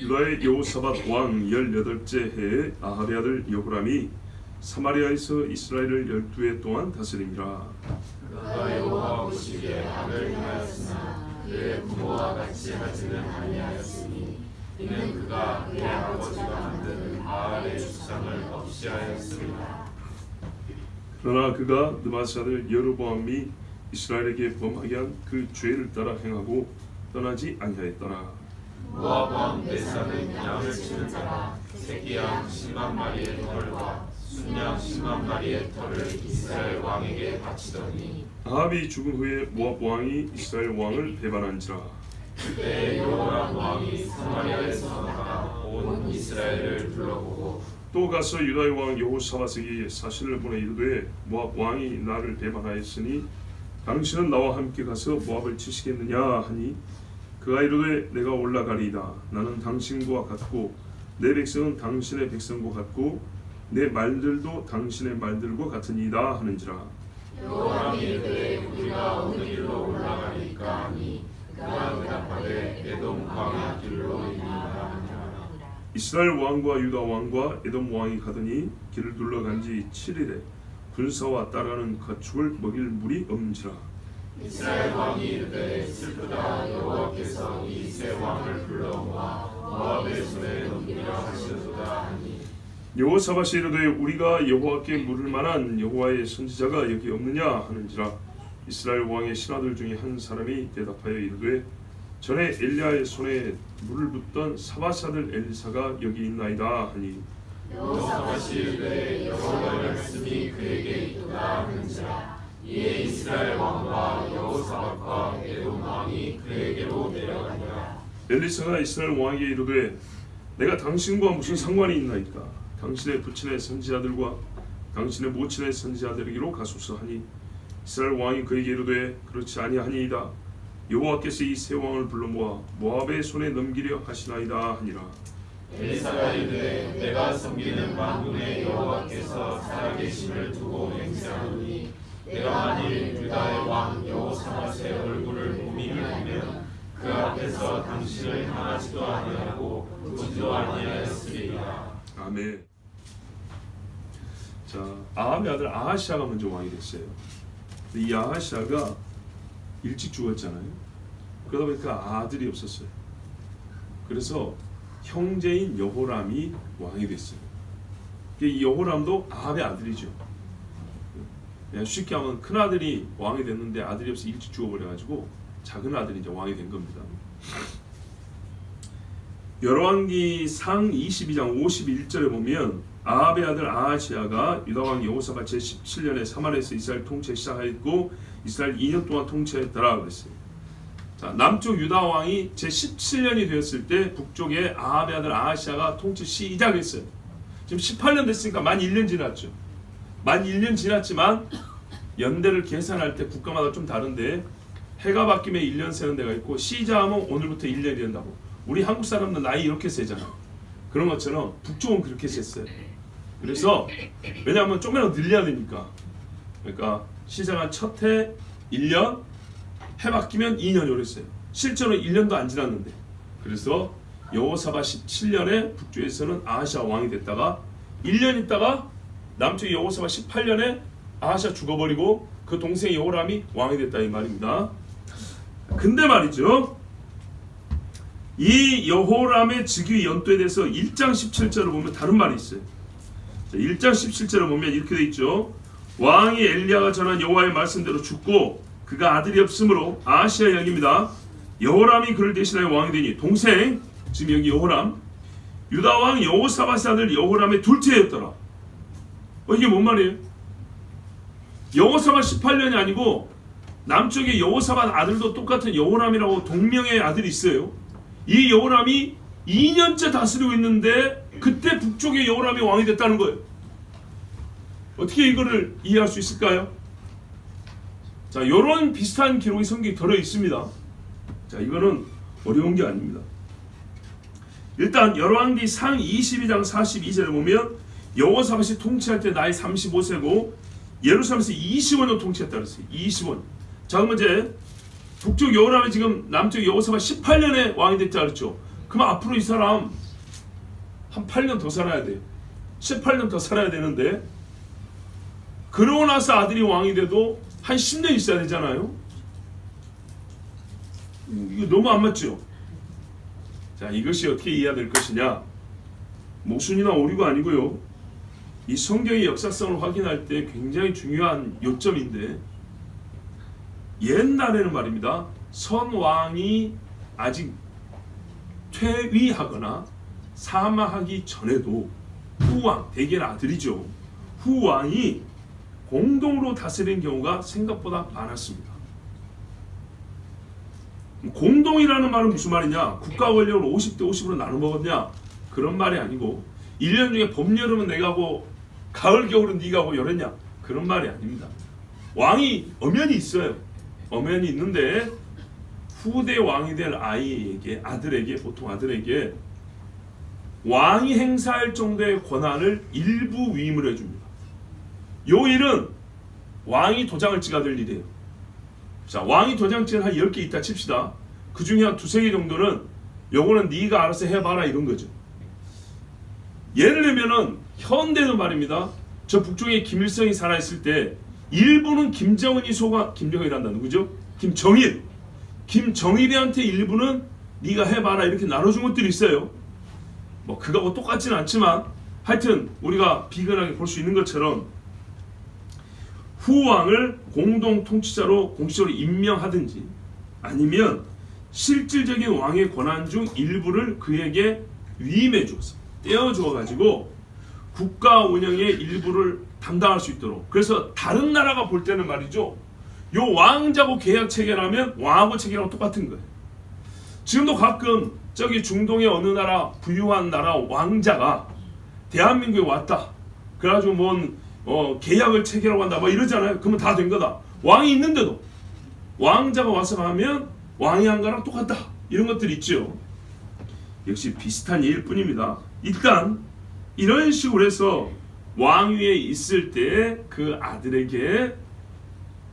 유다의 여호사밧 왕 18째 해에 아합의 아들 여호람이 사마리아에서 이스라엘을 12해 동안 다스림이라. 그가 여호와 보시기에 악을 행하였으나 그의 부모와 같이 하지는 아니하였으니 이는 그가 그의 아버지가 만든 바알의 주상을 없이 하였습니다. 그러나 그가 느바스 아들 여로보암이 이스라엘에게 범하게 한 그 죄를 따라 행하고 떠나지 아니하였더라. 모압 왕 넷사는 양을 치는 자라 새끼 양 10만 마리의 털과 순양 10만 마리의 털을 이스라엘 왕에게 바치더니 아합이 죽은 후에 모압 왕이 이스라엘 왕을 배반한지라. 그때 여호람 왕이 사마리아에서 나가 온 이스라엘을 둘러보고 또 가서 유다의 왕 여호사밧에게 사신을 보내 이르되 모압 왕이 나를 배반하였으니 당신은 나와 함께 가서 모압을 치시겠느냐 하니 그가 이르되 내가 올라가리이다. 나는 당신과 같고 내 백성은 당신의 백성과 같고 내 말들도 당신의 말들과 같으니이다 하는지라. 여호람이 이르되 우리가 어느 길로 올라가리까 하니 그가 대답하되 에돔 광야 길로 이르리이다 하니라. 이스라엘 왕과 유다 왕과 에돔 왕이 가더니 길을 둘러간 지 7일에 군사와 따라가는 가축을 먹일 물이 없는지라. 이스라엘 왕이 이르되 슬프다. 여호와께서 이 세 왕을 불러 모아 모압의 손에 넘기려 하시도다 하니 여호사밧이 이르되 우리가 여호와께 물을 만한 여호와의 선지자가 여기 없느냐 하는지라. 이스라엘 왕의 신하들 중에 한 사람이 대답하여 이르되 전에 엘리야의 손에 물을 붓던 사밧 아들 엘리사가 여기 있나이다 하니 여호사밧이 이르되 여호와의 말씀이 그에게 있도다 하는지라. 이에 이스라엘 왕과 여호사밧과 에돔 왕이 그에게로 내려가니라. 엘리사가 이스라엘 왕에게 이르되 내가 당신과 무슨 상관이 있나이까. 당신의 부친의 선지자들과 당신의 모친의 선지자들에게로 가소서 하니 이스라엘 왕이 그에게 이르되 그렇지 아니하니이다. 여호와께서 이 세 왕을 불러 모아 모압의 손에 넘기려 하시나이다 하니라. 엘리사가 이르되 내가 섬기는 만군의 여호와께서 살아계심을 두고 맹세하노니 내가 만일 유다의 왕 여호사밧의 얼굴을 보미를 보면 그 앞에서 당신을 향하지도 아니하고 보지도 아니하였으리라. 아멘. 자, 아합의 아들 아하시아가 먼저 왕이 됐어요. 이 아하시아가 일찍 죽었잖아요. 그러다 보니까 아들이 없었어요. 그래서 형제인 여호람이 왕이 됐어요. 이 여호람도 아합의 아들이죠. 그냥 쉽게 하면 큰 아들이 왕이 됐는데 아들이 없어 일찍 죽어버려가지고 작은 아들이 이제 왕이 된 겁니다. 열왕기 상 22장 51절에 보면 아합의 아들 아하시아가 유다왕 여호사밧 제17년에 사마리아에서 이스라엘 통치 시작하였고 이스라엘 2년 동안 통치했더라 그랬어요. 자, 남쪽 유다왕이 제17년이 되었을 때 북쪽에 아합의 아들 아하시아가 통치 시작했어요. 지금 18년 됐으니까 만 1년 지났죠. 만 1년 지났지만 연대를 계산할 때 국가마다 좀 다른데 해가 바뀌면 1년 세는 데가 있고 시작하면 오늘부터 1년이 된다고. 우리 한국 사람들 나이 이렇게 세잖아. 그런 것처럼 북쪽은 그렇게 셌어요. 그래서 왜냐하면 조금이라도 늘려야 되니까. 그러니까 시작한 첫 해 1년, 해 바뀌면 2년이 오랬어요. 실제로 1년도 안 지났는데. 그래서 여호사밧 17년에 북쪽에서는 아하시아 왕이 됐다가 1년 있다가 남쪽 여호사밧 18년에 아하시아 죽어버리고 그 동생 여호람이 왕이 됐다 이 말입니다. 근데 말이죠. 이 여호람의 즉위 연도에 대해서 1장 17절을 보면 다른 말이 있어요. 자, 1장 17절을 보면 이렇게 돼 있죠. 왕이 엘리야가 전한 여호와의 말씀대로 죽고 그가 아들이 없으므로 아하시아 여기입니다. 여호람이 그를 대신하여 왕이 되니 동생 지금 여기 여호람 유다 왕 여호사밧의 아들 여호람의 둘째였더라. 이게 뭔 말이에요? 여호사밧 18년이 아니고 남쪽에 여호사밧 아들도 똑같은 여호람이라고 동명의 아들이 있어요. 이 여호람이 2년째 다스리고 있는데 그때 북쪽의 여호람이 왕이 됐다는 거예요. 어떻게 이거를 이해할 수 있을까요? 자, 이런 비슷한 기록이 성경에 들어 있습니다. 자, 이거는 어려운 게 아닙니다. 일단 열왕기 상 22장 42절에 보면 여호사밧이 통치할 때 나이 35세고 예루살렘에서 25년 통치했다 그랬어요. 25년. 자, 그럼 이제 북쪽 여호람이 지금 남쪽 여호사밧 18년에 왕이 됐다 그랬죠. 그럼 앞으로 이 사람 한 8년 더 살아야 돼요. 18년 더 살아야 되는데, 그러고 나서 아들이 왕이 돼도 한 10년 있어야 되잖아요. 이거 너무 안 맞죠? 자, 이것이 어떻게 이해가 될 것이냐? 모순이나 오류가 아니고요, 이 성경의 역사성을 확인할 때 굉장히 중요한 요점인데, 옛날에는 말입니다, 선왕이 아직 퇴위하거나 사망하기 전에도 후왕, 대개는 아들이죠, 후왕이 공동으로 다스리는 경우가 생각보다 많았습니다. 공동이라는 말은 무슨 말이냐? 국가 권력을 50대 50으로 나눠 먹었냐? 그런 말이 아니고, 1년 중에 봄, 여름은 내가 하고 가을, 겨울은 네가 하고 이랬냐? 그런 말이 아닙니다. 왕이 엄연히 있어요. 엄연히 있는데, 후대 왕이 될 아이에게, 아들에게, 보통 아들에게 왕이 행사할 정도의 권한을 일부 위임을 해줍니다. 요 일은 왕이 도장을 찍어야 될 일이에요. 자, 왕이 도장 찍은 한 10개 있다 칩시다. 그 중에 한 2-3개 정도는 요거는 네가 알아서 해봐라, 이런 거죠. 예를 들면은 현대도 말입니다, 저 북쪽에 김일성이 살아있을 때 일부는 김정은이 김정일한다, 누구죠? 김정일이한테 일부는 네가 해봐라, 이렇게 나눠준 것들이 있어요. 뭐 그거하고 똑같지는 않지만 하여튼 우리가 비근하게 볼 수 있는 것처럼 후왕을 공동 통치자로 공식적으로 임명하든지, 아니면 실질적인 왕의 권한 중 일부를 그에게 위임해 주어서 떼어주어 가지고 국가 운영의 일부를 담당할 수 있도록. 그래서 다른 나라가 볼 때는 말이죠, 요 왕자고 계약 체결하면 왕하고 체결하고 똑같은 거예요. 지금도 가끔 저기 중동의 어느 나라 부유한 나라 왕자가 대한민국에 왔다, 그래가지고 뭔 계약을 체결하고 한다 뭐 이러잖아요. 그러면 다 된 거다. 왕이 있는데도 왕자가 와서 하면 왕이 한 거랑 똑같다, 이런 것들이 있죠. 역시 비슷한 예일 뿐입니다. 일단 이런 식으로 해서 왕위에 있을 때 그 아들에게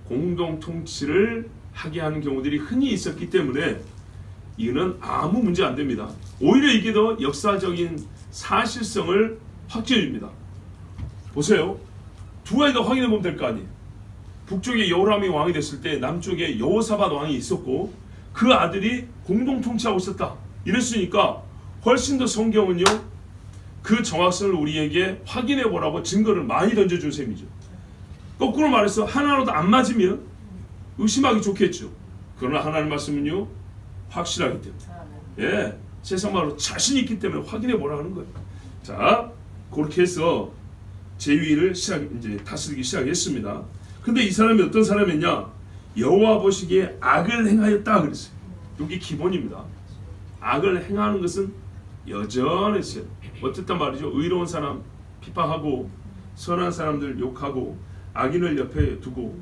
공동 통치를 하게 하는 경우들이 흔히 있었기 때문에 이거는 아무 문제 안 됩니다. 오히려 이게 더 역사적인 사실성을 확증해 줍니다. 보세요. 두 가지 다 확인해 보면 될 거 아니에요. 북쪽에 여호람이 왕이 됐을 때 남쪽에 여호사밧 왕이 있었고 그 아들이 공동 통치하고 있었다, 이랬으니까 훨씬 더 성경은요, 그 정확성을 우리에게 확인해 보라고 증거를 많이 던져준 셈이죠. 거꾸로 말해서 하나로도 안 맞으면 의심하기 좋겠죠. 그러나 하나님 말씀은요, 확실하기 때문에, 예, 세상 말로 자신 있기 때문에 확인해 보라는 거예요. 자, 그렇게 해서 제위를 이제 다스리기 시작했습니다. 근데 이 사람이 어떤 사람이냐? 여호와 보시기에 악을 행하였다 그랬어요. 이게 기본입니다. 악을 행하는 것은 여전했어요. 어쨌든 말이죠, 의로운 사람 핍박하고 선한 사람들 욕하고 악인을 옆에 두고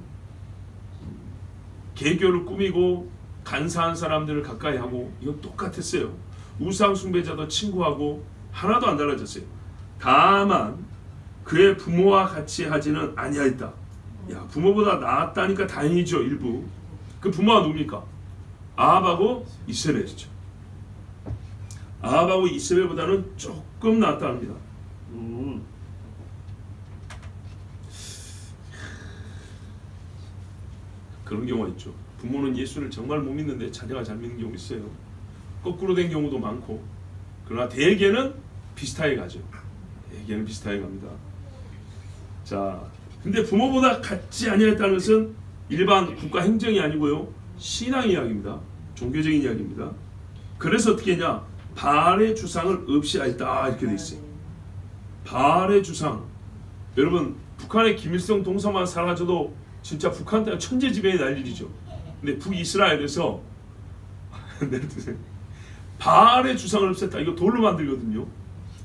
개교를 꾸미고 간사한 사람들을 가까이 하고, 이건 똑같았어요. 우상 숭배자도 친구하고 하나도 안 달라졌어요. 다만 그의 부모와 같이 하지는 아니하였다. 야, 부모보다 낫다니까 다행이죠. 일부. 그 부모가 누굽니까? 아합하고 이세벨이죠. 아합하고 이세벨보다는 조금 낫다 합니다. 그런 경우가 있죠. 부모는 예수를 정말 못 믿는데 자녀가 잘 믿는 경우 있어요. 거꾸로 된 경우도 많고. 그러나 대개는 비슷하게 가죠. 대개는 비슷하게 갑니다. 자, 근데 부모보다 같지 아니했다는 것은 일반 국가 행정이 아니고요, 신앙 이야기입니다. 종교적인 이야기입니다. 그래서 어떻게 했냐? 바알의 주상을 없이 하였다, 이렇게 돼 있어요. 바알의 주상. 여러분, 북한의 김일성 동상만 사라져도 진짜 북한 때가 천재지변이 날 일이죠. 근데 북이스라엘에서 바알의 주상을 없앴다. 이거 돌로 만들거든요.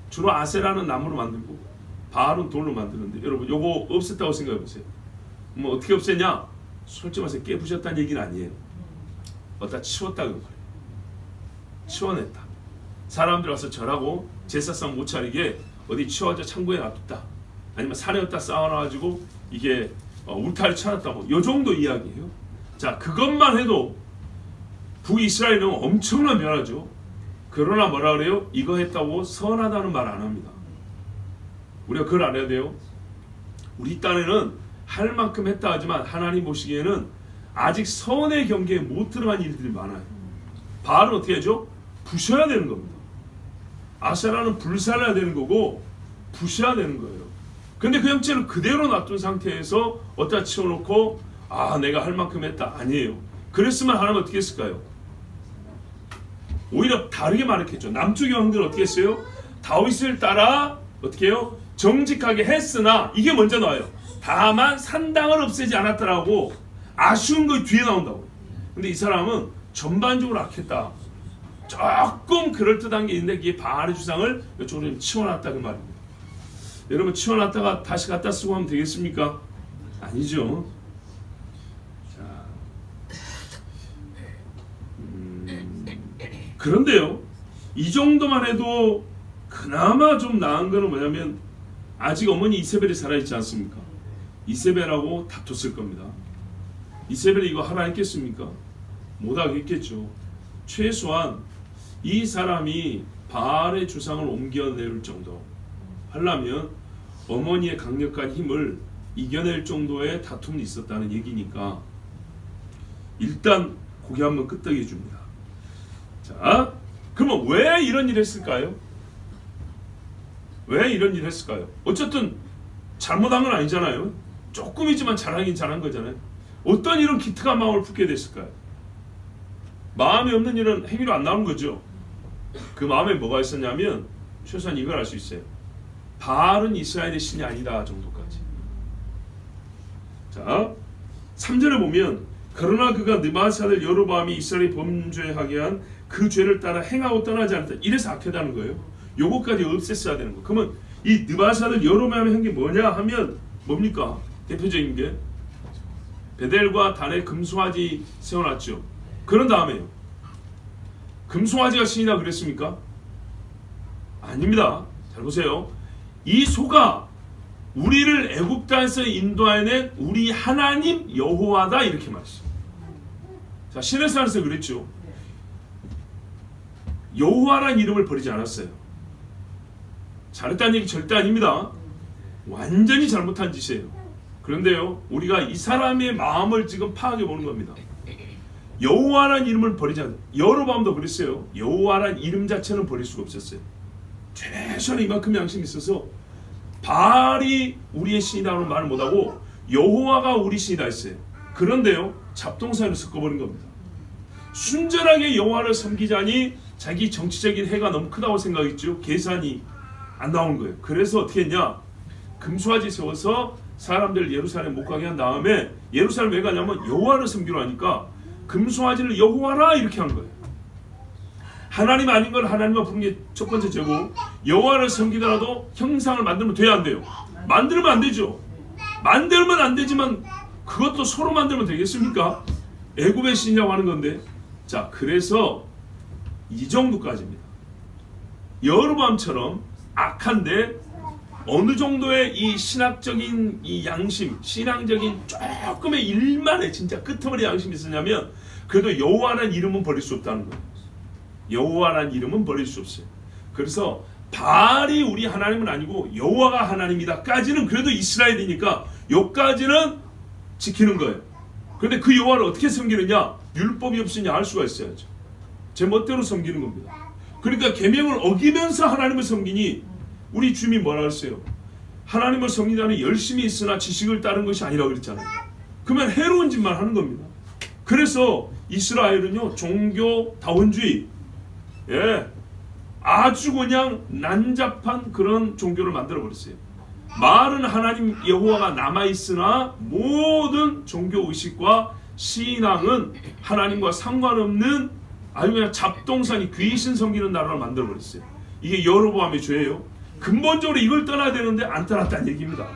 주로 아세라는 나무로 만들고 바알은 돌로 만드는데, 여러분 요거 없앴다고 생각해 보세요. 뭐 어떻게 없앴냐? 솔직히 말해서 깨부셨다는 얘기는 아니에요. 어디다 치웠다 그 말이에요. 치워냈다. 사람들 와서 절하고 제사상 못 차리게 어디 치워져 창고에 놔뒀다. 아니면 산에 어디다 쌓아놔가지고 이게 울타리 쳐놨다. 뭐 요 정도 이야기예요. 자, 그것만 해도 북이스라엘은 엄청난 변화죠. 그러나 뭐라 그래요? 이거 했다고 선하다는 말 안 합니다. 우리가 그걸 알아야 돼요. 우리 딴에는 할 만큼 했다 하지만 하나님 보시기에는 아직 선의 경계에 못 들어간 일들이 많아요. 바알은 어떻게 하죠? 부셔야 되는 겁니다. 아세라는 불살해야 되는 거고 부셔야 되는 거예요. 근데 그 형체를 그대로 놔둔 상태에서 어디다 치워놓고 아 내가 할 만큼 했다. 아니에요. 그랬으면 하나님은 어떻게 했을까요? 오히려 다르게 말했겠죠. 남쪽의 왕들은 어떻게 했어요? 다윗을 따라 어떻게 해요? 정직하게 했으나 이게 먼저 나와요. 다만 산당을 없애지 않았더라고. 아쉬운 거 뒤에 나온다고. 근데 이 사람은 전반적으로 악했다. 조금 그럴듯한 게 있는데 이게 바알의 주상을 이쪽으로 치워놨다 그 말입니다. 여러분 치워놨다가 다시 갖다 쓰고 하면 되겠습니까? 아니죠. 자, 그런데요, 이 정도만 해도 그나마 좀 나은 거는 뭐냐면 아직 어머니 이세벨이 살아있지 않습니까? 이세벨하고 다퉜을 겁니다. 이세벨이 이거 하라 했겠습니까? 못하겠겠죠. 최소한 이 사람이 바알의 주상을 옮겨낼 정도 하려면 어머니의 강력한 힘을 이겨낼 정도의 다툼이 있었다는 얘기니까 일단 고개 한번 끄덕여 줍니다. 자, 그러면 왜 이런 일을 했을까요? 왜 이런 일을 했을까요? 어쨌든 잘못한 건 아니잖아요. 조금이지만 잘하긴 잘한 거잖아요. 어떤 이런 기특한 마음을 품게 됐을까요? 마음이 없는 일은 행위로 안 나오는 거죠. 그 마음에 뭐가 있었냐면 최소한 이걸 알 수 있어요. 바알은 이스라엘의 신이 아니다 정도까지. 자, 3절에 보면 그러나 그가 느바스 아들 여로보암이 이스라엘이 범죄하게 한 그 죄를 따라 행하고 떠나지 않았다. 이래서 악하다는 거예요. 요거까지 없앴어야 되는 거. 그러면 이 느바스 아들 여로보암이 한 게 뭐냐 하면 뭡니까? 대표적인 게 베델과 단에 금송아지 세워놨죠. 그런 다음에요. 금송아지가 신이다 그랬습니까? 아닙니다. 잘 보세요. 이 소가 우리를 애굽 땅에서 인도해낸 우리 하나님 여호와다 이렇게 말했어요. 자, 신의 산에서 그랬죠. 여호와라는 이름을 버리지 않았어요. 잘했다는 얘기 절대 아닙니다. 완전히 잘못한 짓이에요. 그런데요, 우리가 이 사람의 마음을 지금 파악해 보는 겁니다. 여호와라는 이름을 버리지 않아요. 여로보암도 그랬어요. 여호와라는 이름 자체는 버릴 수가 없었어요. 최소한 이만큼 양심이 있어서 바알이 우리의 신이라는 말을 못하고 여호와가 우리 신이다 했어요. 그런데요, 잡동사니로 섞어버린 겁니다. 순전하게 여호와를 섬기자니 자기 정치적인 해가 너무 크다고 생각했죠. 계산이 안 나오는 거예요. 그래서 어떻게 했냐, 금송아지 세워서 사람들 예루살렘 못 가게 한 다음에 예루살렘 왜 가냐면 여호와를 섬기러 하니까 금송아지를 여호와라 이렇게 한 거예요. 하나님 아닌 걸 하나님만 부르는 게 첫 번째 죄고, 여호와를 섬기더라도 형상을 만들면 돼야 안 돼요. 만들면 안 되죠. 만들면 안 되지만 그것도 서로 만들면 되겠습니까? 애굽의 신이라고 하는 건데. 자, 그래서 이 정도까지입니다. 여로보암처럼 악한데 어느 정도의 이 신학적인 이 양심, 신앙적인 조금의 일만의 진짜 끄트머리 양심이 있었냐면 그래도 여호와라는 이름은 버릴 수 없다는 거예요. 여호와라는 이름은 버릴 수 없어요. 그래서 바알이 우리 하나님은 아니고 여호와가 하나님이다까지는 그래도 이스라엘이니까 여기까지는 지키는 거예요. 그런데 그 여호와를 어떻게 섬기느냐? 율법이 없으냐 알 수가 있어야죠. 제 멋대로 섬기는 겁니다. 그러니까 계명을 어기면서 하나님을 섬기니 우리 주님이 뭐라 했어요? 하나님을 섬기다는 열심히 있으나 지식을 따른 것이 아니라고 그랬잖아요. 그러면 해로운 짓만 하는 겁니다. 그래서 이스라엘은요, 종교다원주의, 아주 그냥 난잡한 그런 종교를 만들어 버렸어요. 말은 하나님 여호와가 남아있으나 모든 종교의식과 신앙은 하나님과 상관없는 아주 그냥 잡동사니 귀신 섬기는 나라를 만들어 버렸어요. 이게 여로보암의 죄예요. 근본적으로 이걸 떠나야 되는데 안 떠났다는 얘기입니다.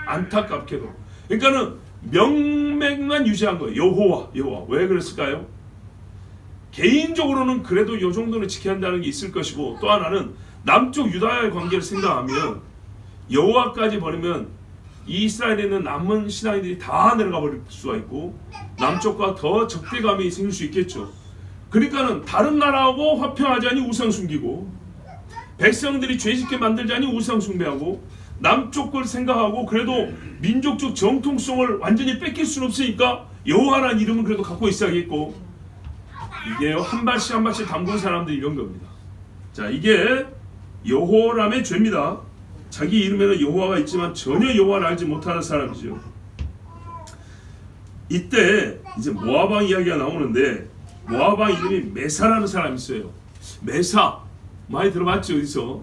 안타깝게도. 그러니까는 명맥만 유지한 거예요. 여호와. 왜 그랬을까요? 개인적으로는 그래도 이 정도는 지켜야 한다는 게 있을 것이고, 또 하나는 남쪽 유다와의 관계를 생각하면 여호와까지 버리면 이스라엘에 있는 남은 신앙인들이 다 내려가 버릴 수가 있고 남쪽과 더 적대감이 생길 수 있겠죠. 그러니까는 다른 나라하고 화평하자니 우상 숨기고, 백성들이 죄짓게 만들자니 우상 숭배하고, 남쪽 걸 생각하고 그래도 민족적 정통성을 완전히 뺏길 수는 없으니까 여호와라는 이름은 그래도 갖고 있어야겠고, 이게 한 발씩 한 발씩 담근 사람들이 이런 겁니다. 자, 이게 여호람의 죄입니다. 자기 이름에는 여호와가 있지만 전혀 여호와를 알지 못하는 사람이죠. 이때 이제 모압 왕 이야기가 나오는데, 모압 왕 이름이 메사라는 사람이 있어요. 메사 많이 들어봤죠, 어디서?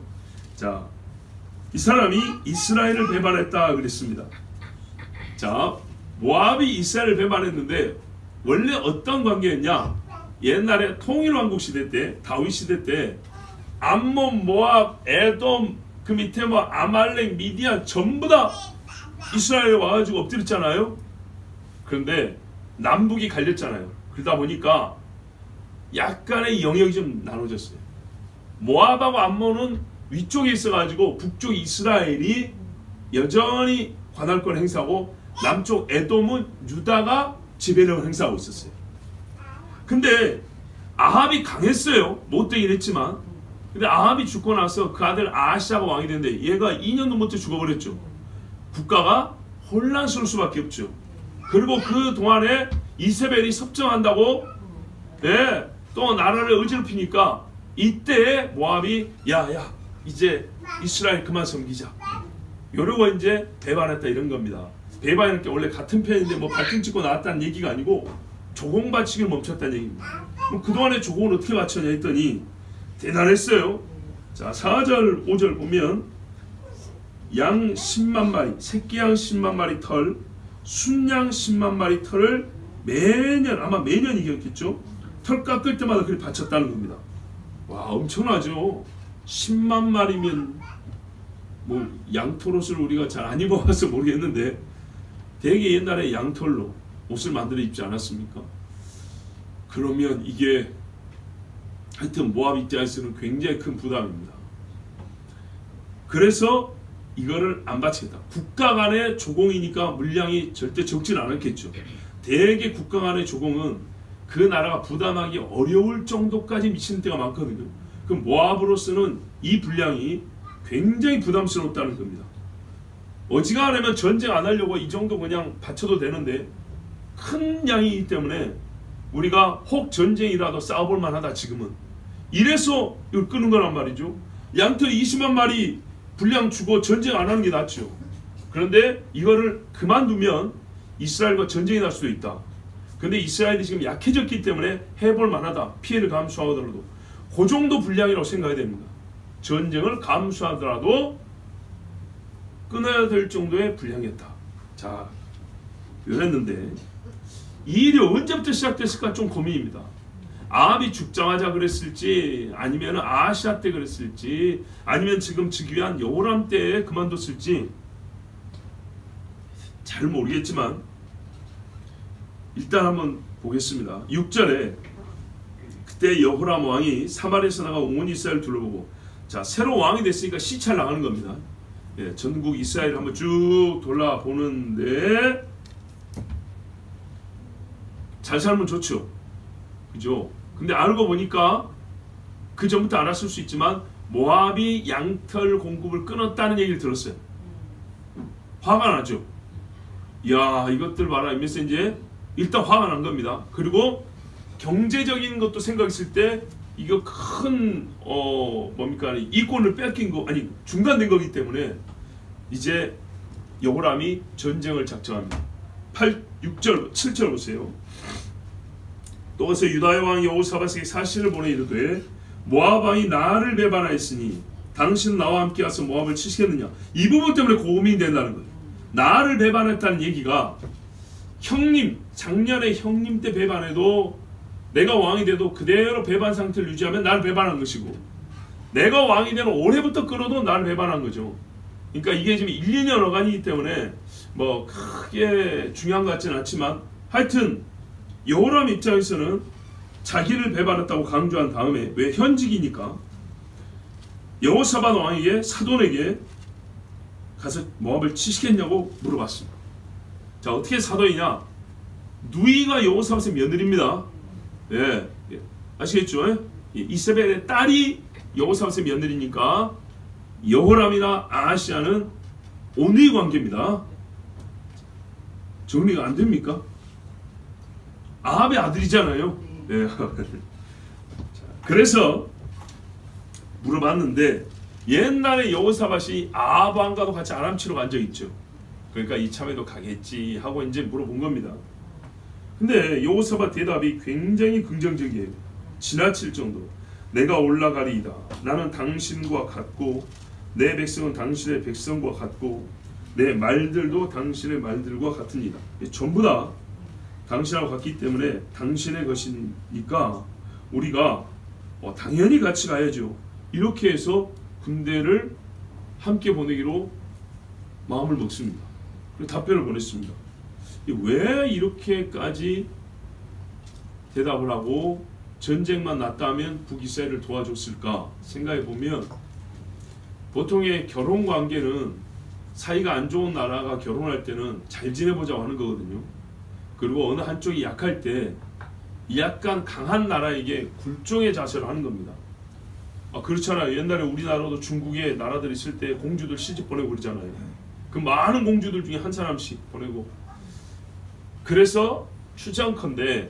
자, 이 사람이 이스라엘을 배반했다 그랬습니다. 자, 모압이 이스라엘을 배반했는데 원래 어떤 관계였냐? 옛날에 통일왕국 시대 때, 다윗 시대 때 암몬, 모압, 에돔, 그 밑에 뭐 아말렉, 미디안 전부 다 이스라엘에 와가지고 엎드렸잖아요. 그런데 남북이 갈렸잖아요. 그러다 보니까 약간의 영역이 좀 나눠졌어요. 모압하고 암몬은 위쪽에 있어가지고 북쪽 이스라엘이 여전히 관할권 행사하고, 남쪽 에돔은 유다가 지배력을 행사하고 있었어요. 근데 아합이 강했어요. 못되긴 했지만. 근데 아합이 죽고 나서 그 아들 아하시아가 왕이 됐는데 얘가 2년도 못해 죽어버렸죠. 국가가 혼란스러울 수밖에 없죠. 그리고 그 동안에 이세벨이 섭정한다고, 예, 또 나라를 어지럽히니까 이때 모압이 야야 이제 이스라엘 그만 섬기자, 요러고 이제 배반했다 이런 겁니다. 배반할 게 원래 같은 편인데 뭐 발등 찍고 나왔다는 얘기가 아니고 조공 바치기를 멈췄다는 얘기입니다. 그럼 그동안에 조공을 어떻게 바쳤냐 했더니 대단했어요. 자, 4절 5절 보면 양 10만 마리, 새끼양 10만 마리 털, 순양 10만 마리 털을 매년, 아마 매년이겠죠, 털 깎을 때마다 그렇게 바쳤다는 겁니다. 와, 엄청나죠. 10만 마리면 뭐 양털옷을 우리가 잘 안 입어봐서 모르겠는데 되게 옛날에 양털로 옷을 만들어 입지 않았습니까? 그러면 이게 하여튼 모압 입장에서는 굉장히 큰 부담입니다. 그래서 이거를 안 바치겠다. 국가 간의 조공이니까 물량이 절대 적지는 않았겠죠. 대개 국가 간의 조공은 그 나라가 부담하기 어려울 정도까지 미치는 때가 많거든요. 그럼 모압으로서는 이 분량이 굉장히 부담스럽다는 겁니다. 어지간하면 전쟁 안 하려고 이 정도 그냥 바쳐도 되는데 큰 양이기 때문에 우리가 혹 전쟁이라도 싸워볼 만하다 지금은. 이래서 이걸 끄는 거란 말이죠. 양털이 20만 마리 분량 주고 전쟁 안 하는 게 낫죠. 그런데 이거를 그만두면 이스라엘과 전쟁이 날 수도 있다. 근데 이스라엘이 지금 약해졌기 때문에 해볼 만하다. 피해를 감수하더라도 그 정도 분량이라고 생각해야 됩니다. 전쟁을 감수하더라도 끊어야 될 정도의 분량이었다. 자, 이랬는데 이 일이 언제부터 시작됐을까 좀 고민입니다. 아합이 죽자마자 그랬을지, 아니면 아하시아 때 그랬을지, 아니면 지금 즉위한 여호람 때 그만뒀을지 잘 모르겠지만 일단 한번 보겠습니다. 6절에 그때 여호람 왕이 사마리아에서 나가 온 이스라엘 둘러보고, 자, 새로 왕이 됐으니까 시찰 나가는 겁니다. 예, 전국 이스라엘 한번 쭉 돌아보는데 잘 살면 좋죠, 그죠? 근데 알고 보니까 그 전부터 알았을 수 있지만 모압이 양털 공급을 끊었다는 얘기를 들었어요. 화가 나죠. 야, 이것들 봐라 이러면서 이제 일단 화가 난 겁니다. 그리고 경제적인 것도 생각했을 때 이거 큰 뭡니까, 이권을 뺏긴 거, 아니 중단된 거기 때문에 이제 여호람이 전쟁을 작정합니다. 6절 7절 보세요. 또 와서 유다의 왕 여호사밧에게 사신을 보내 이르되 모압 왕이 나를 배반하였으니 당신은 나와 함께 와서 모압을 치시겠느냐. 이 부분 때문에 고민이 된다는 거예요. 나를 배반했다는 얘기가, 형님, 작년에 형님 때 배반해도 내가 왕이 돼도 그대로 배반 상태를 유지하면 나를 배반한 것이고, 내가 왕이 되는 올해부터 끌어도 나를 배반한 거죠. 그러니까 이게 지금 1, 2년 어간이기 때문에 뭐 크게 중요한 것 같지는 않지만, 하여튼 여호람 입장에서는 자기를 배반했다고 강조한 다음에, 왜 현직이니까 여호사밧 왕에게, 사돈에게 가서 모압을 치시겠냐고 물어봤습니다. 자, 어떻게 사돈이냐? 누이가 여호사밧의 며느리입니다. 예, 아시겠죠? 이세벨의 딸이 여호사밧의 며느리니까 여호람이나 아하시아는 온누이 관계입니다. 정리가 안 됩니까? 아합의 아들이잖아요. 네. 그래서 물어봤는데 옛날에 여호사밧이 아합 왕과도 같이 아람 치러 간 적 있죠. 그러니까 이참에도 가겠지 하고 이제 물어본 겁니다. 근데 여호사밧 대답이 굉장히 긍정적이에요. 지나칠 정도로. 내가 올라가리이다. 나는 당신과 같고 내 백성은 당신의 백성과 같고 내 말들도 당신의 말들과 같으니라. 전부 다 당신하고 같기 때문에 당신의 것이니까 우리가 당연히 같이 가야죠. 이렇게 해서 군대를 함께 보내기로 마음을 먹습니다. 그리고 답변을 보냈습니다. 왜 이렇게까지 대답을 하고 전쟁만 났다면 북이스라엘을 도와줬을까 생각해 보면, 보통의 결혼 관계는 사이가 안 좋은 나라가 결혼할 때는 잘 지내보자고 하는 거거든요. 그리고 어느 한쪽이 약할 때 약간 강한 나라에게 굴종의 자세로 하는 겁니다. 그렇잖아요. 옛날에 우리나라도 중국에 나라들 있을 때 공주들 시집 보내고 그러잖아요. 그 많은 공주들 중에 한 사람씩 보내고. 그래서 추정컨대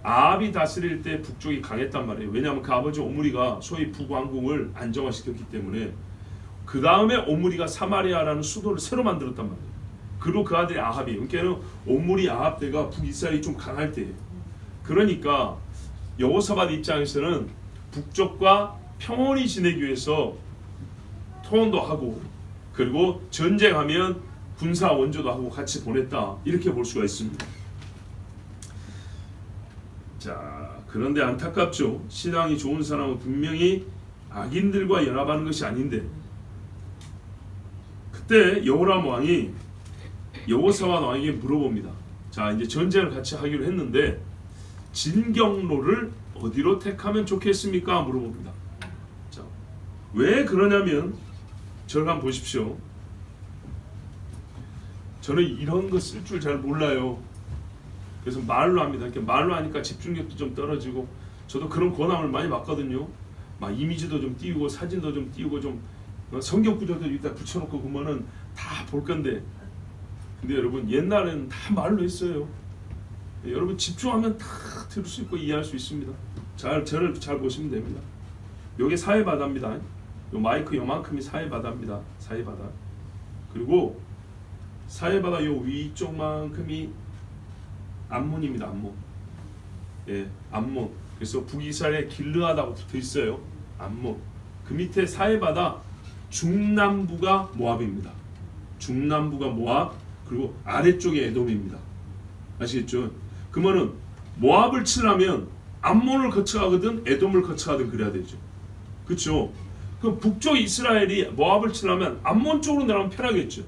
아합이 다스릴 때 북쪽이 강했단 말이에요. 왜냐하면 그 아버지 오므리가 소위 북왕궁을 안정화시켰기 때문에. 그 다음에 오므리가 사마리아라는 수도를 새로 만들었단 말이에요. 그리고 그 아들이 아합이에요. 그러니까 오므리 아합 때가 북이스라엘이 좀 강할 때예요. 그러니까 여호사밧 입장에서는 북쪽과 평온히 지내기 위해서 토론도 하고, 그리고 전쟁하면 군사 원조도 하고 같이 보냈다, 이렇게 볼 수가 있습니다. 자, 그런데 안타깝죠. 신앙이 좋은 사람은 분명히 악인들과 연합하는 것이 아닌데, 그때 여호람 왕이 여호사밧 왕에게 물어봅니다. 자, 이제 전쟁을 같이 하기로 했는데 진경로를 어디로 택하면 좋겠습니까? 물어봅니다. 자, 왜 그러냐면 저를 한번 보십시오. 저는 이런 거 쓸 줄 잘 몰라요. 그래서 말로 합니다. 이렇게 말로 하니까 집중력도 좀 떨어지고, 저도 그런 권함을 많이 받거든요. 막 이미지도 좀 띄우고 사진도 좀 띄우고 좀 성경 구절도 여기다 붙여놓고 그러면은 다 볼 건데, 근데 여러분 옛날에는 다 말로 했어요. 여러분 집중하면 다 들을 수 있고 이해할 수 있습니다. 저를 잘 보시면 됩니다. 요게 사회바다입니다. 요 마이크 요만큼이 사회바다입니다. 사회바다. 그리고 사회바다 요 위쪽만큼이 암몬입니다. 암몬. 예, 암몬. 그래서 북이스라엘에 길르앗하고 붙어 있어요. 암몬. 그 밑에 사해바다 중남부가 모압입니다. 중남부가 모압, 그리고 아래쪽에 에돔입니다. 아시겠죠? 그러면은 모압을 치려면 암몬을 거쳐가든 에돔을 거쳐가든 그래야 되죠. 그렇죠? 그럼 북쪽 이스라엘이 모압을 치려면 암몬 쪽으로 내려가면 편하겠죠.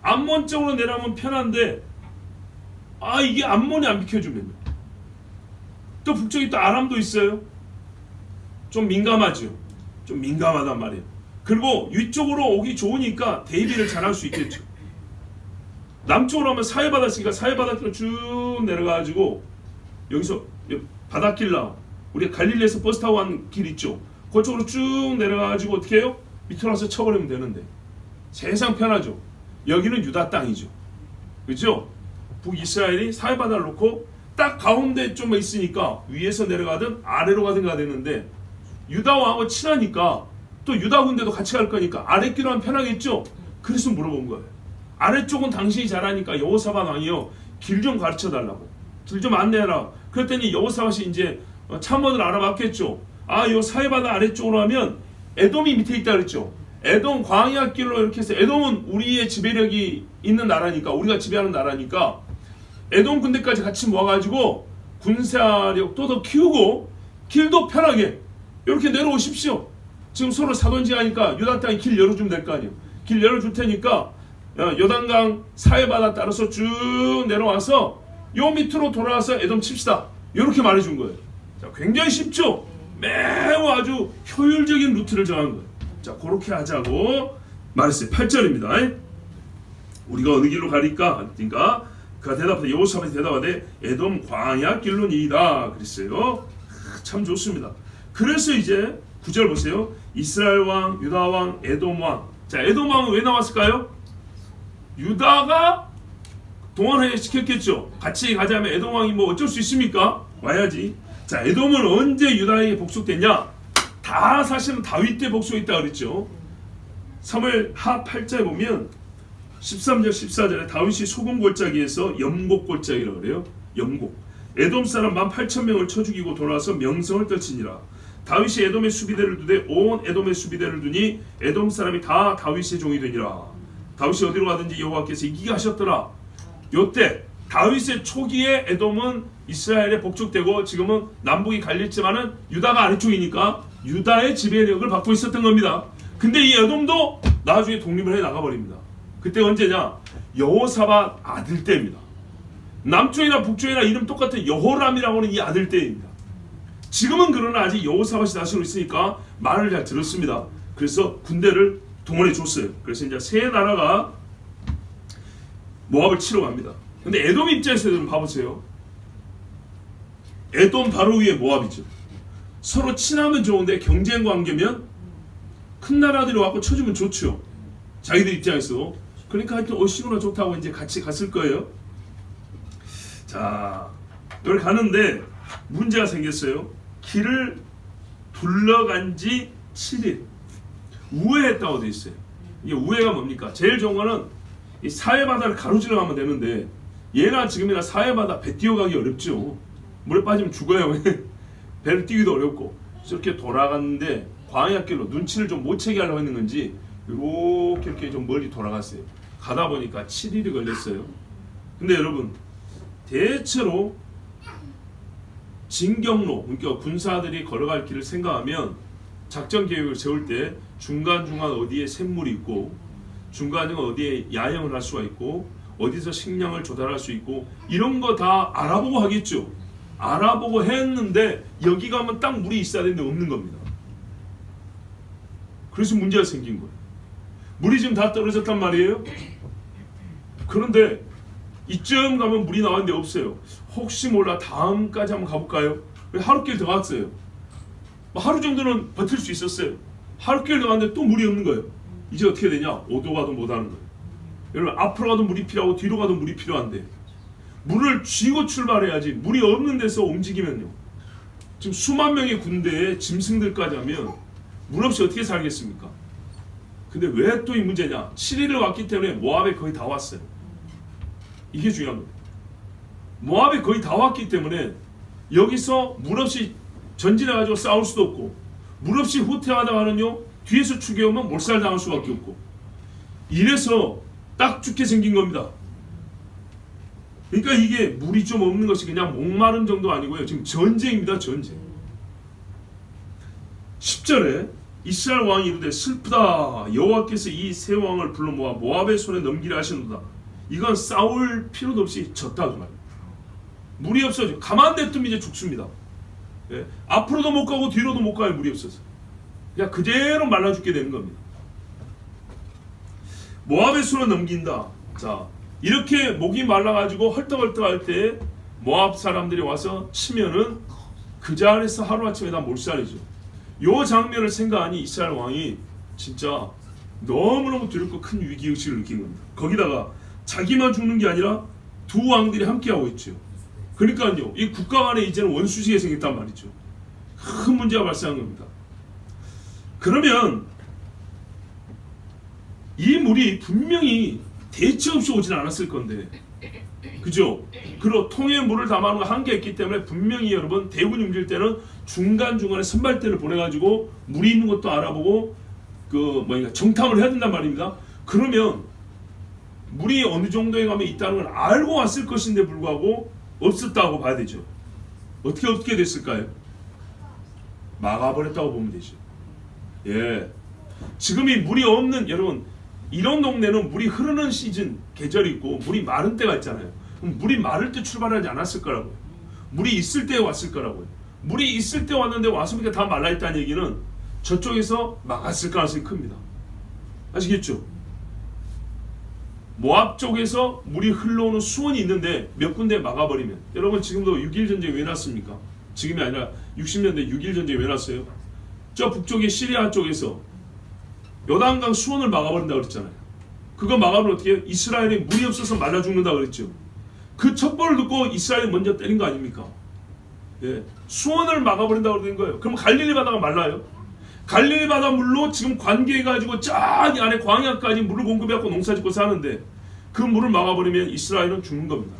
암몬 쪽으로 내려가면 편한데, 이게 암몬이 안 비켜주면요. 또 북쪽에 또 아람도 있어요. 좀 민감하죠. 좀 민감하단 말이에요. 그리고 위쪽으로 오기 좋으니까 대비를 잘할 수 있겠죠. 남쪽으로 하면 사해바다 있으니까 사해바다로 쭉 내려가가지고 여기서 바닷길 나와. 우리가 갈릴리에서 버스 타고 간 길 있죠. 그쪽으로 쭉 내려가가지고 어떻게 해요? 밑으로 와서 쳐버리면 되는데 세상 편하죠. 여기는 유다 땅이죠. 그죠? 북이스라엘이 사해바다를 놓고 딱 가운데 좀 있으니까 위에서 내려가든 아래로 가든가 되는데, 유다 왕하고 친하니까 또 유다 군대도 같이 갈 거니까 아랫길로 하면 편하겠죠. 그래서 물어본 거예요. 아래쪽은 당신이 잘하니까 여호사밧 왕이요, 길 좀 가르쳐 달라고, 길 좀 안내해라. 그랬더니 여호사밧이 이제 참모들 알아봤겠죠. 요 사해바다 아래쪽으로 하면 에돔이 밑에 있다 그랬죠. 에돔 광야 길로 이렇게 해서, 에돔은 우리의 지배력이 있는 나라니까, 우리가 지배하는 나라니까 에돔 군대까지 같이 모아가지고 군사력도 더 키우고 길도 편하게 이렇게 내려오십시오. 지금 서로 사돈지하니까 유다 땅에 길 열어주면 될 거 아니에요. 길 열어줄 테니까 요단강 사해바다 따라서 쭉 내려와서 요 밑으로 돌아와서 에돔 칩시다. 이렇게 말해준 거예요. 자, 굉장히 쉽죠? 매우 아주 효율적인 루트를 정한 거예요. 자, 그렇게 하자고 말했어요. 8절입니다. 우리가 어느 길로 가리까? 그가 대답하되, 여호사밧이 대답하되 에돔 광야 길로니이다 그랬어요. 참 좋습니다. 그래서 이제 9절 보세요. 이스라엘 왕, 유다 왕, 에돔 왕. 자, 에돔 왕은 왜 나왔을까요? 유다가 동원해 시켰겠죠. 같이 가자면 에돔 왕이 뭐 어쩔 수 있습니까? 와야지. 자, 에돔은 언제 유다에게 복속됐냐? 다 사실은 다윗 때 복속했다 그랬죠. 사무엘 하 8장에 보면 13절 14절에 다윗이 소금 골짜기에서 염곡 골짜기라고 그래요. 염곡. 에돔 사람 18,000명을 쳐 죽이고 돌아와서 명성을 떨치니라. 다윗이 에돔의 수비대를 두되 온 에돔의 수비대를 두니 에돔 사람이 다 다윗의 종이 되니라. 다윗이 어디로 가든지 여호와께서 이기게 하셨더라. 요때 다윗의 초기에 에돔은 이스라엘에 복속되고 지금은 남북이 갈렸지만은 유다가 아래쪽이니까 유다의 지배력을 받고 있었던 겁니다. 근데 이 에돔도 나중에 독립을 해 나가버립니다. 그때 언제냐? 여호사밧 아들 때입니다. 남쪽이나 북쪽이나 이름 똑같은 여호람이라고 하는 이 아들 때입니다. 지금은 그러나 아직 여호사밧이 다스리고 있으니까 말을 잘 들었습니다. 그래서 군대를 동원해 줬어요. 그래서 이제 세 나라가 모압을 치러 갑니다. 근데 에돔 입장에서 좀 봐보세요. 에돔 바로 위에 모압이죠. 서로 친하면 좋은데 경쟁 관계면 큰 나라들이 와서 쳐주면 좋죠. 자기들 입장에서. 그러니까 하여튼 시구나 좋다고 이제 같이 갔을 거예요. 자, 여기 가는데 문제가 생겼어요. 길을 둘러간 지 7일. 우회했다고 돼 있어요. 이게 우회가 뭡니까? 제일 좋은 거는 이 사해바다를 가로질러 가면 되는데 얘나 지금이나 사해바다 배 뛰어가기 어렵죠. 물에 빠지면 죽어요. 배를 띄기도 어렵고. 이렇게 돌아갔는데 광야길로 눈치를 좀 못 채게 하려고 했는 건지 이렇게 좀 멀리 돌아갔어요. 가다 보니까 7일이 걸렸어요. 근데 여러분 대체로 진경로, 그러니까 군사들이 걸어갈 길을 생각하면 작전 계획을 세울 때 중간중간 어디에 샘물이 있고 중간중간 어디에 야영을 할 수가 있고 어디서 식량을 조달할 수 있고 이런 거 다 알아보고 하겠죠. 알아보고 했는데 여기 가면 딱 물이 있어야 되는데 없는 겁니다. 그래서 문제가 생긴 거예요. 물이 지금 다 떨어졌단 말이에요. 그런데 이쯤 가면 물이 나왔는데 없어요. 혹시 몰라 다음까지 한번 가볼까요? 하루길 더 갔어요. 하루 정도는 버틸 수 있었어요. 하루길 더 갔는데 또 물이 없는 거예요. 이제 어떻게 되냐? 오도 가도 못하는 거예요. 여러분 앞으로 가도 물이 필요하고 뒤로 가도 물이 필요한데 물을 쥐고 출발해야지. 물이 없는 데서 움직이면요. 지금 수만 명의 군대에 짐승들까지 하면 물 없이 어떻게 살겠습니까? 근데 왜 또 이 문제냐? 7일을 왔기 때문에 모압에 거의 다 왔어요. 이게 중요한 겁니다. 모압에 거의 다 왔기 때문에 여기서 물 없이 전진해가지고 싸울 수도 없고 물 없이 후퇴하다가는요 뒤에서 추격하면 몰살당할 수밖에 없고 이래서 딱 죽게 생긴 겁니다. 그러니까 이게 물이 좀 없는 것이 그냥 목마름 정도 아니고요. 지금 전쟁입니다. 전쟁. 10절에 이스라엘 왕이 이르되 슬프다. 여호와께서 이 세 왕을 불러 모아 모압의 손에 넘기려 하시노다. 이건 싸울 필요도 없이 졌다 그 말이에요. 물이 없어져. 가만 냅두면 이제 죽습니다. 예? 앞으로도 못 가고 뒤로도 못 가요. 물이 없어서. 그냥 그대로 말라 죽게 되는 겁니다. 모압의 손에 넘긴다. 자, 이렇게 목이 말라가지고 헐떡헐떡할 때 모압 사람들이 와서 치면은 그 자리에서 하루아침에 다 몰살이죠. 요 장면을 생각하니 이스라엘 왕이 진짜 너무너무 두렵고 큰 위기의식을 느낀 겁니다. 거기다가 자기만 죽는 게 아니라 두 왕들이 함께하고 있죠. 그러니까요, 이 국가 간에 이제는 원수지게 생겼단 말이죠. 큰 문제가 발생한 겁니다. 그러면 이 물이 분명히 대체 없이 오진 않았을 건데, 그죠? 그리고 통에 물을 담아놓은 거 한계가 있기 때문에 분명히 여러분 대군이 움직일 때는 중간중간에 선발대를 보내가지고 물이 있는 것도 알아보고 정탐을 해야 된단 말입니다. 그러면 물이 어느 정도에 가면 있다는 걸 알고 왔을 것인데 불구하고 없었다고 봐야 되죠. 어떻게 됐을까요? 막아버렸다고 보면 되죠. 예, 지금 이 물이 없는, 여러분 이런 동네는 물이 흐르는 시즌, 계절이 있고 물이 마른 때가 있잖아요. 그럼 물이 마를 때 출발하지 않았을 거라고요. 물이 있을 때 왔을 거라고요. 물이 있을 때 왔는데 왔으니까 다 말라있다는 얘기는 저쪽에서 막았을 가능성이 큽니다. 아시겠죠? 모압 쪽에서 물이 흘러오는 수원이 있는데 몇 군데 막아버리면, 여러분 지금도 6.1 전쟁 왜 났습니까? 지금이 아니라 60년대 6.1 전쟁이 왜 났어요? 저 북쪽의 시리아 쪽에서 요단강 수원을 막아버린다고 그랬잖아요. 그거 막아버리면 어떻게 해요? 이스라엘이 물이 없어서 말라 죽는다고 그랬죠. 그 첩보를 듣고 이스라엘이 먼저 때린 거 아닙니까? 예. 수원을 막아버린다고 된 거예요. 그럼 갈릴리 바다가 말라요? 갈릴리 바다 물로 지금 관계해가지고 저기 안에 광야까지 물을 공급해갖고 농사 짓고 사는데 그 물을 막아버리면 이스라엘은 죽는 겁니다.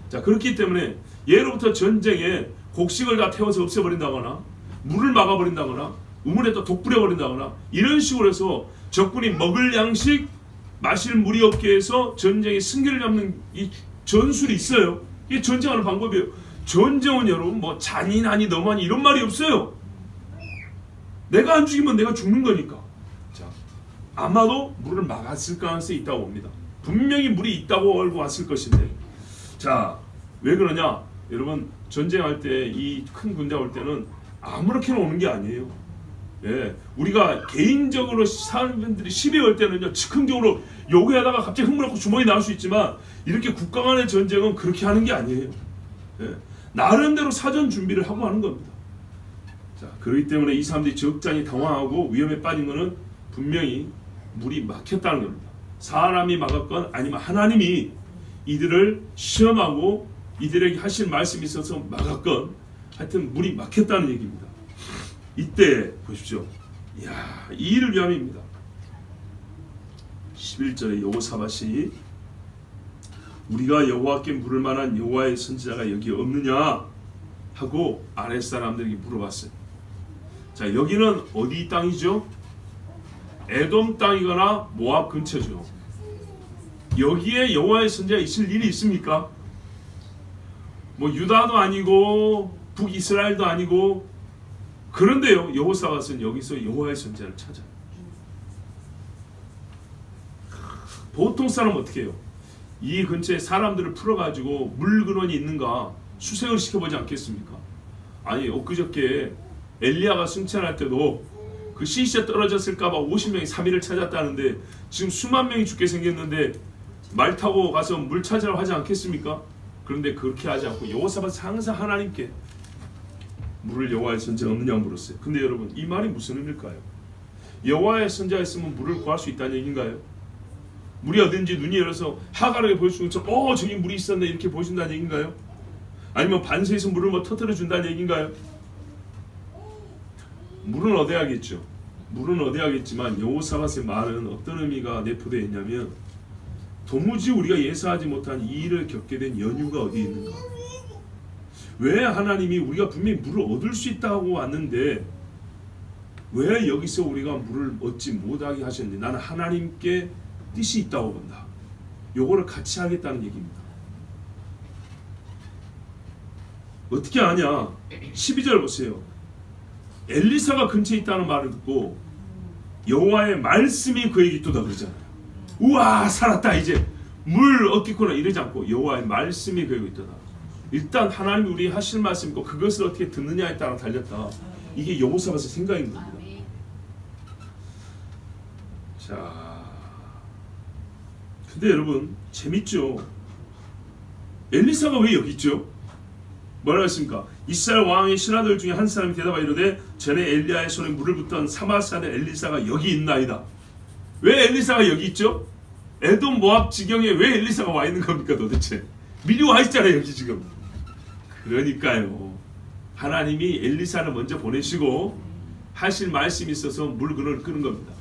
자, 그렇기 때문에 예로부터 전쟁에 곡식을 다 태워서 없애버린다거나 물을 막아버린다거나 우물에다 독 뿌려버린다거나 이런 식으로 해서 적군이 먹을 양식 마실 물이 없게 해서 전쟁의 승기를 잡는 이 전술이 있어요. 이게 전쟁하는 방법이에요. 전쟁은 여러분 뭐 잔인하니 너무하니 이런 말이 없어요. 내가 안 죽이면 내가 죽는 거니까. 자, 아마도 물을 막았을 가능성이 있다고 봅니다. 분명히 물이 있다고 알고 왔을 것인데, 자, 왜 그러냐? 여러분 전쟁할 때 이 큰 군대 올 때는 아무렇게나 오는 게 아니에요. 예, 우리가 개인적으로 사람들이 시비 걸 때는요 즉흥적으로 요구하다가 갑자기 흥분하고 주먹이 나올 수 있지만 이렇게 국가 간의 전쟁은 그렇게 하는 게 아니에요. 예, 나름대로 사전 준비를 하고 하는 겁니다. 자, 그렇기 때문에 이 사람들이 적잖이 당황하고 위험에 빠진 것은 분명히 물이 막혔다는 겁니다. 사람이 막았건 아니면 하나님이 이들을 시험하고 이들에게 하실 말씀이 있어서 막았건 하여튼 물이 막혔다는 얘기입니다. 이때 보십시오. 이야, 이 일을 위함입니다. 11절에 여호사밧이 우리가 여호와께 물을 만한 여호와의 선지자가 여기 없느냐 하고 아랫 사람들에게 물어봤어요. 자, 여기는 어디 땅이죠? 에돔 땅이거나 모압 근처죠. 여기에 여호와의 선지자가 있을 일이 있습니까? 뭐 유다도 아니고 북이스라엘도 아니고. 그런데요, 여호사밧은 여기서 여호와의 선지자를 찾아요. 보통 사람은 어떻게 해요? 이 근처에 사람들을 풀어가지고 물 근원이 있는가 수색을 시켜보지 않겠습니까? 아니, 엊그저께 엘리야가 승천할 때도 그 시시에 떨어졌을까봐 50명이 3일을 찾았다는데 지금 수만 명이 죽게 생겼는데 말 타고 가서 물 찾으라고 하지 않겠습니까? 그런데 그렇게 하지 않고 여호사밧은 항상 하나님께 물을 여호와의 선지자가 없느냐고 물었어요. 근데 여러분, 이 말이 무슨 의미일까요? 여호와의 선지자가 있으면 물을 구할 수 있다는 얘기인가요? 물이 어딘지 눈이 열어서 하갈에게 보여주는 것처럼 저기 물이 있었네 이렇게 보여준다는 얘기인가요? 아니면 반세에서 물을 뭐 터뜨려 준다는 얘기인가요? 물은 얻어야겠죠. 물은 얻어야겠지만 여호사밧의 말은 어떤 의미가 내포되어 있냐면 도무지 우리가 예상하지 못한 이 일을 겪게 된 연유가 어디에 있는가? 왜 하나님이 우리가 분명히 물을 얻을 수 있다고 왔는데 왜 여기서 우리가 물을 얻지 못하게 하셨는지 나는 하나님께 뜻이 있다고 본다. 요거를 같이 하겠다는 얘기입니다. 어떻게 아냐? 12절 보세요. 엘리사가 근처에 있다는 말을 듣고 여호와의 말씀이 그에게 있도다 그러잖아요. 우와, 살았다, 이제 물 얻겠구나 이러지 않고 여호와의 말씀이 그에게 있도다. 일단 하나님이 우리 하실 말씀이고 그것을 어떻게 듣느냐에 따라 달렸다. 이게 여호사밧의 생각인 겁니다. 자, 근데 여러분 재밌죠? 엘리사가 왜 여기 있죠? 뭐라고 했습니까? 이스라엘 왕의 신하들 중에 한 사람이 대답하여 이르되 전에 엘리야의 손에 물을 붓던 사마사의 엘리사가 여기 있나이다. 왜 엘리사가 여기 있죠? 에돔 모압 지경에 왜 엘리사가 와 있는 겁니까 도대체? 미리 와 있잖아요 여기 지금. 그러니까요, 하나님이 엘리사를 먼저 보내시고 하실 말씀이 있어서 물건을 끄는 겁니다.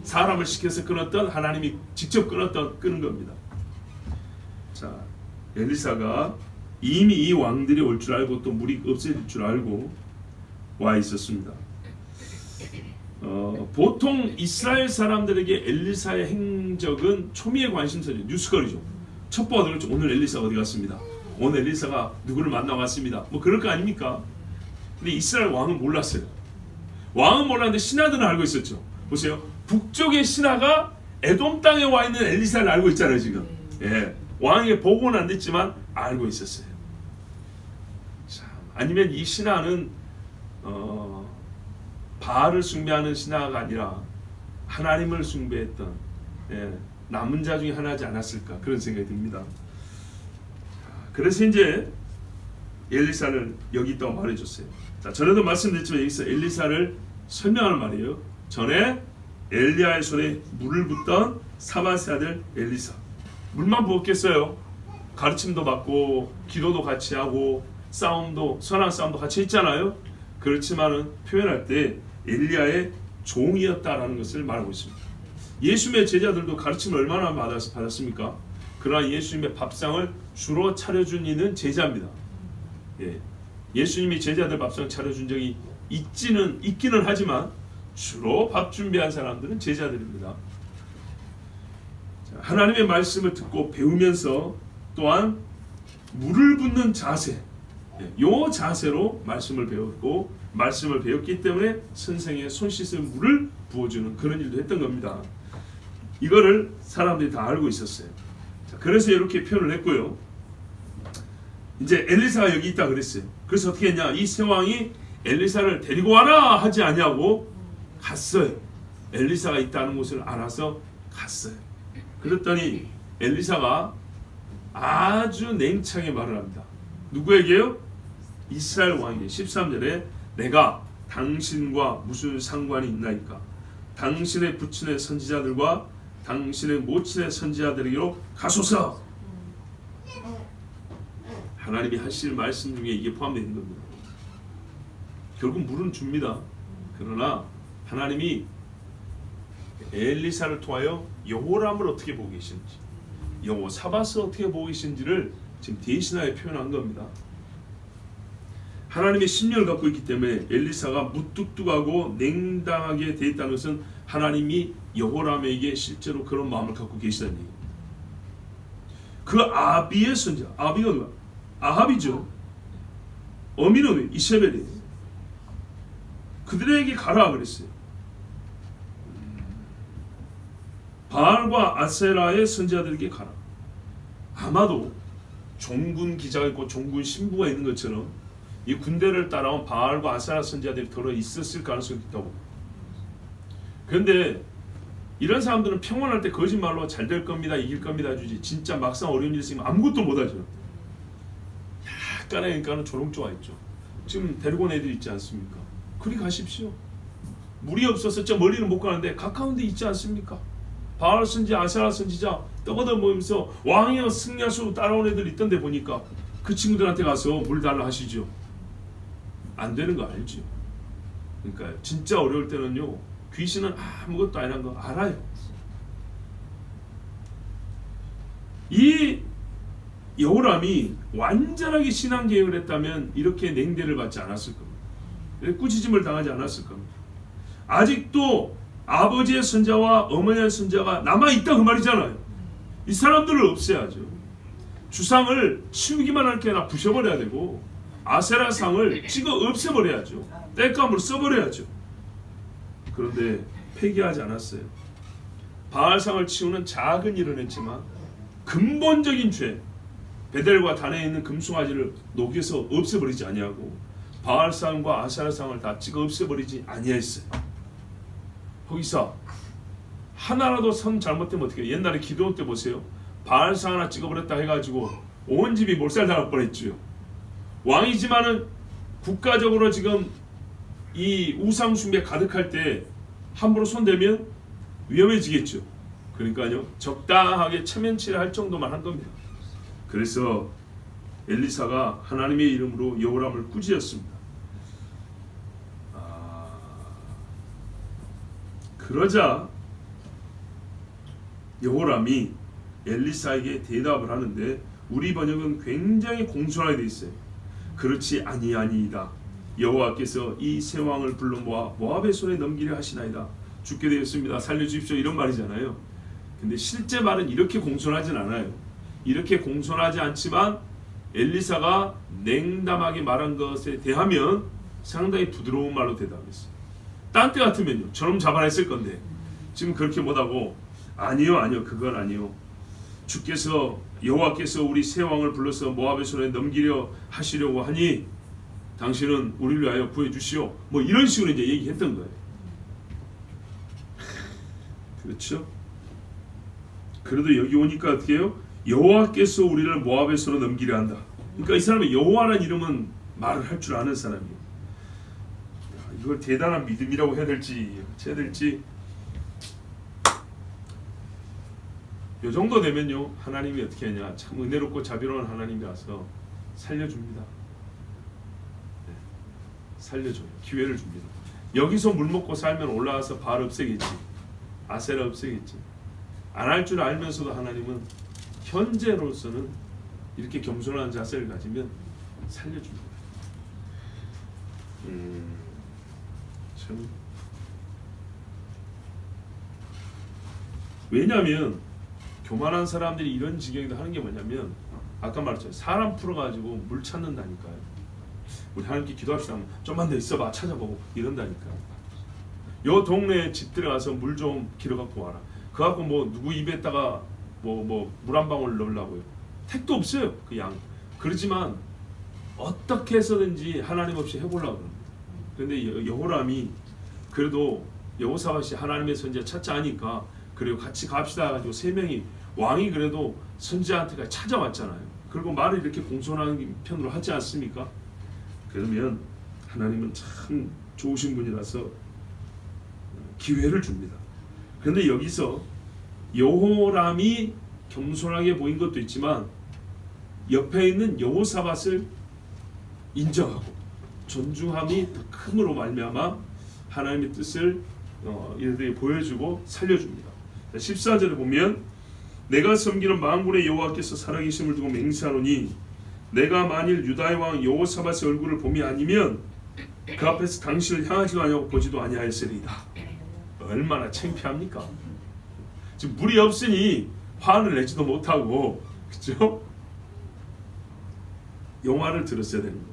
사람을 시켜서 끊었던 하나님이 직접 끄는 겁니다. 자, 엘리사가 이미 이 왕들이 올 줄 알고 또 물이 없어질 줄 알고 와 있었습니다. 보통 이스라엘 사람들에게 엘리사의 행적은 초미의 관심사죠. 뉴스거리죠. 첩보가 들었죠. 오늘 엘리사가 어디 갔습니다. 오늘 엘리사가 누구를 만나고 왔습니다. 뭐 그럴 거 아닙니까? 근데 이스라엘 왕은 몰랐어요. 왕은 몰랐는데 신하들은 알고 있었죠. 보세요. 북쪽의 신하가 에돔 땅에 와 있는 엘리사를 알고 있잖아요 지금. 예, 왕에게 보고는 안 됐지만 알고 있었어요. 자, 아니면 이 신하는 바알을 숭배하는 신하가 아니라 하나님을 숭배했던 남은 자 중에 하나지 않았을까 그런 생각이 듭니다. 그래서 이제 엘리사를 여기 있다고 말해줬어요. 자, 전에도 말씀드렸지만 여기서 엘리사를 설명하는 말이에요. 전에 엘리야의 손에 물을 붓던 사밧의 아들 엘리사. 물만 부었겠어요? 가르침도 받고 기도도 같이 하고 싸움도, 선한 싸움도 같이 했잖아요. 그렇지만은 표현할 때 엘리야의 종이었다라는 것을 말하고 있습니다. 예수님의 제자들도 가르침을 얼마나 받았습니까? 그러나 예수님의 밥상을 주로 차려준 이는 제자입니다. 예. 예수님이 제자들 밥상 차려준 적이 있기는 하지만 주로 밥 준비한 사람들은 제자들입니다. 자, 하나님의 말씀을 듣고 배우면서 또한 물을 붓는 자세, 요 자세로 말씀을 배웠고 말씀을 배웠기 때문에 선생의 손 씻은 물을 부어주는 그런 일도 했던 겁니다. 이거를 사람들이 다 알고 있었어요. 자, 그래서 이렇게 표현을 했고요. 이제 엘리사가 여기 있다 그랬어요. 그래서 어떻게 했냐? 이 세왕이 엘리사를 데리고 와라 하지 않냐고 갔어요. 엘리사가 있다는 곳을 알아서 갔어요. 그랬더니 엘리사가 아주 냉창에 말을 합니다. 누구에게요? 이스라엘 왕에게. 13절에 내가 당신과 무슨 상관이 있나이까? 당신의 부친의 선지자들과 당신의 모친의 선지자들에게로 가소서. 하나님이 하실 말씀 중에 이게 포함되어 있는 겁니다. 결국 물은 줍니다. 그러나 하나님이 엘리사를 통하여 여호람을 어떻게 보고 계신지, 여호사밧을 어떻게 보고 계신지를 지금 대신하여 표현한 겁니다. 하나님의 심령을 갖고 있기 때문에 엘리사가 무뚝뚝하고 냉담하게 되어 있다는 것은 하나님이 여호람에게 실제로 그런 마음을 갖고 계시다는 얘기예요. 그 아비의 선지자, 아비가 누가? 아합이죠. 어미는 이세벨이에요. 그들에게 가라 그랬어요. 바알과 아세라의 선지자들에게 가라. 아마도 종군 기자가 있고 종군 신부가 있는 것처럼 이 군대를 따라온 바알과 아세라 선지자들이 더러 있었을 가능성이 있다고. 그런데 이런 사람들은 평온할 때 거짓말로 잘 될 겁니다, 이길 겁니다 주지, 진짜 막상 어려운 일이 있으면 아무것도 못하죠. 약간은 조롱조가 있죠. 지금 데리고 온 애들이 있지 않습니까? 그리 가십시오. 물이 없어서 저 멀리는 못 가는데 가까운 데 있지 않습니까? 바알 선지자, 아세라 선지자 떠거들 모이면서 왕이여 승야수 따라온 애들 있던데 보니까 그 친구들한테 가서 물 달라 하시죠. 안 되는 거 알죠. 그러니까 진짜 어려울 때는요, 귀신은 아무것도 아니라는 거 알아요. 이 여호람이 완전하게 신앙개혁을 했다면 이렇게 냉대를 받지 않았을 겁니다. 꾸짖음을 당하지 않았을 겁니다. 아직도 아버지의 선자와 어머니의 선자가 남아있다 그 말이잖아요. 이 사람들을 없애야죠. 주상을 치우기만 할 게 아니라 부셔버려야 되고 아세라 상을 찍어 없애버려야죠. 땔감으로 써버려야죠. 그런데 폐기하지 않았어요. 바알상을 치우는 작은 일은 했지만 근본적인 죄, 베델과 단에 있는 금송아지를 녹여서 없애버리지 아니하고 바알상과 아세라상을 다 찍어 없애버리지 아니했어요. 거기서 하나라도 선 잘못되면 어떻게 해요? 옛날에 기도원 때 보세요. 바알상 하나 찍어버렸다 해가지고 온 집이 몰살당할 뻔했죠. 왕이지만은 국가적으로 지금 이 우상 숭배 가득할 때 함부로 손대면 위험해지겠죠. 그러니까요, 적당하게 체면치를 할 정도만 한 겁니다. 그래서 엘리사가 하나님의 이름으로 여호람을 꾸짖었습니다. 그러자 여호람이 엘리사에게 대답을 하는데 우리 번역은 굉장히 공손하게 되어 있어요. 그렇지 아니하니이다. 여호와께서 이 세 왕을 불러 모아 모압의 손에 넘기려 하시나이다. 죽게 되었습니다. 살려주십시오. 이런 말이잖아요. 근데 실제 말은 이렇게 공손하진 않아요. 이렇게 공손하지 않지만 엘리사가 냉담하게 말한 것에 대하면 상당히 부드러운 말로 대답했어요. 딴 때 같으면요, 저놈 잡아냈을 건데 지금 그렇게 못하고 아니요 그건 아니요. 주께서 여호와께서 우리 세 왕을 불러서 모압의 손에 넘기려 하시려고 하니 당신은 우리를 위하여 구해주시오. 뭐 이런 식으로 이제 얘기했던 거예요. 그렇죠? 그래도 여기 오니까 어떻게 해요? 여호와께서 우리를 모압의 손에 넘기려 한다. 그러니까 이 사람의 여호와라는 이름은 말을 할 줄 아는 사람이에요. 이걸 대단한 믿음이라고 해야 될지 어찌해야 될지 요 정도 되면요 하나님이 어떻게 하냐, 참 은혜롭고 자비로운 하나님이라서 살려줍니다. 네. 살려줘요. 기회를 줍니다. 여기서 물 먹고 살면 올라와서 바알 없애겠지, 아세라 없애겠지. 안 할 줄 알면서도 하나님은 현재로서는 이렇게 겸손한 자세를 가지면 살려줍니다. 참. 왜냐하면 교만한 사람들이 이런 지경에도 하는 게 뭐냐면, 아까 말했잖아요. 사람 풀어가지고 물 찾는다니까요. 우리 하나님께 기도합시다 하면 좀만 더 있어봐 찾아보고 이런다니까요. 요 동네에 집 들어가서 물 좀 길어갖고 와라. 그래갖고 뭐 누구 입에다가 뭐 물 한 방울 넣으려고요. 택도 없어요 그 양. 그렇지만 어떻게 해서든지 하나님 없이 해보려고 합니다. 그런데 여호람이 그래도 여호사밧이 하나님의 선지자 찾자 하니까 그리고 같이 갑시다 가지고 세 명이, 왕이 그래도 선지자한테 찾아왔잖아요. 그리고 말을 이렇게 공손한 편으로 하지 않습니까? 그러면 하나님은 참 좋으신 분이라서 기회를 줍니다. 그런데 여기서 여호람이 겸손하게 보인 것도 있지만 옆에 있는 여호사밧을 인정하고 존중함이 더 큼으로 말미암아 하나님의 뜻을 이들에게 보여주고 살려줍니다. 14절에 보면 내가 섬기는 만군의 여호와께서 살아계심을 두고 맹세하노니 내가 만일 유다의 왕 여호사밧의 얼굴을 봄이 아니면 그 앞에서 당신을 향하지도 아니하고 보지도 아니하였으리이다. 얼마나 창피합니까? 지금 물이 없으니 화를 내지도 못하고, 그렇죠? 영화를 들었어야 되는 거.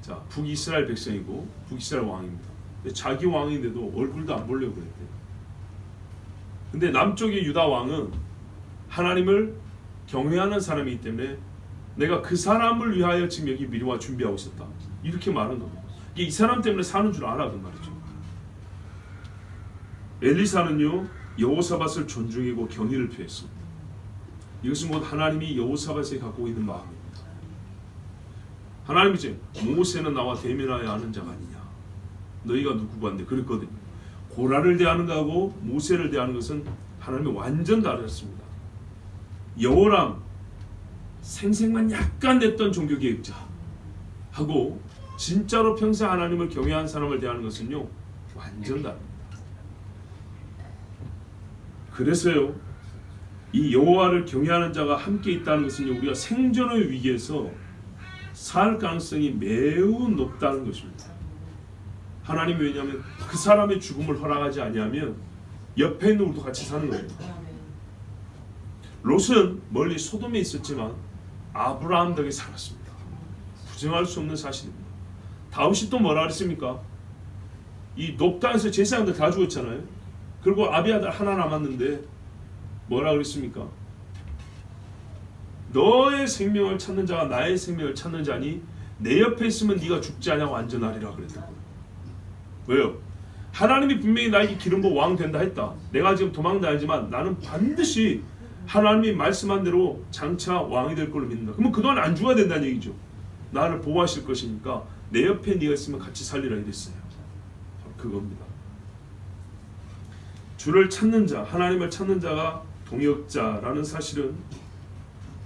자, 북이스라엘 백성이고 북이스라엘 왕입니다. 근데 자기 왕인데도 얼굴도 안 보려고 그랬대요. 근데 남쪽의 유다 왕은 하나님을 경외하는 사람이기 때문에 내가 그 사람을 위하여 지금 여기 미리 와 준비하고 있었다, 이렇게 말하는 겁니다. 이 사람 때문에 사는 줄 알아 그 말이죠. 엘리사는요 여호사밧을 존중하고 경의를 표했습니다. 이것은 곧 하나님이 여호사밧에 갖고 있는 마음입니다. 하나님이 이제 모세는 나와 대면하여 아는 자가 아니냐, 너희가 누구건데 그랬거든요. 고라를 대하는 것하고 모세를 대하는 것은 하나님이 완전 다르셨습니다. 여호람 생색만 약간 냈던 종교개혁자 하고 진짜로 평생 하나님을 경외한 사람을 대하는 것은요 완전 다릅니다. 그래서요 이 여호와를 경외하는 자가 함께 있다는 것은요 우리가 생존의 위기에서 살 가능성이 매우 높다는 것입니다. 하나님이 왜냐하면 그 사람의 죽음을 허락하지 아니하면 옆에 있는 우리도 같이 사는 거예요. 롯은 멀리 소돔에 있었지만 아브라함 덕에 살았습니다. 부정할 수 없는 사실입니다. 다윗이 또 뭐라 그랬습니까? 이 높당에서 제사장들 다 죽었잖아요. 그리고 아비아들 하나 남았는데 뭐라 그랬습니까? 너의 생명을 찾는 자가 나의 생명을 찾는 자니 내 옆에 있으면 네가 죽지 않냐고 안전하리라 그랬다고요. 왜요? 하나님이 분명히 나에게 기름 부어 왕 된다 했다. 내가 지금 도망다니지만 나는 반드시 하나님이 말씀한 대로 장차 왕이 될 걸로 믿는다. 그러면 그동안 안 죽어야 된다는 얘기죠. 나를 보호하실 것이니까 내 옆에 네가 있으면 같이 살리라 이랬어요. 그겁니다. 주를 찾는 자, 하나님을 찾는 자가 동역자라는 사실은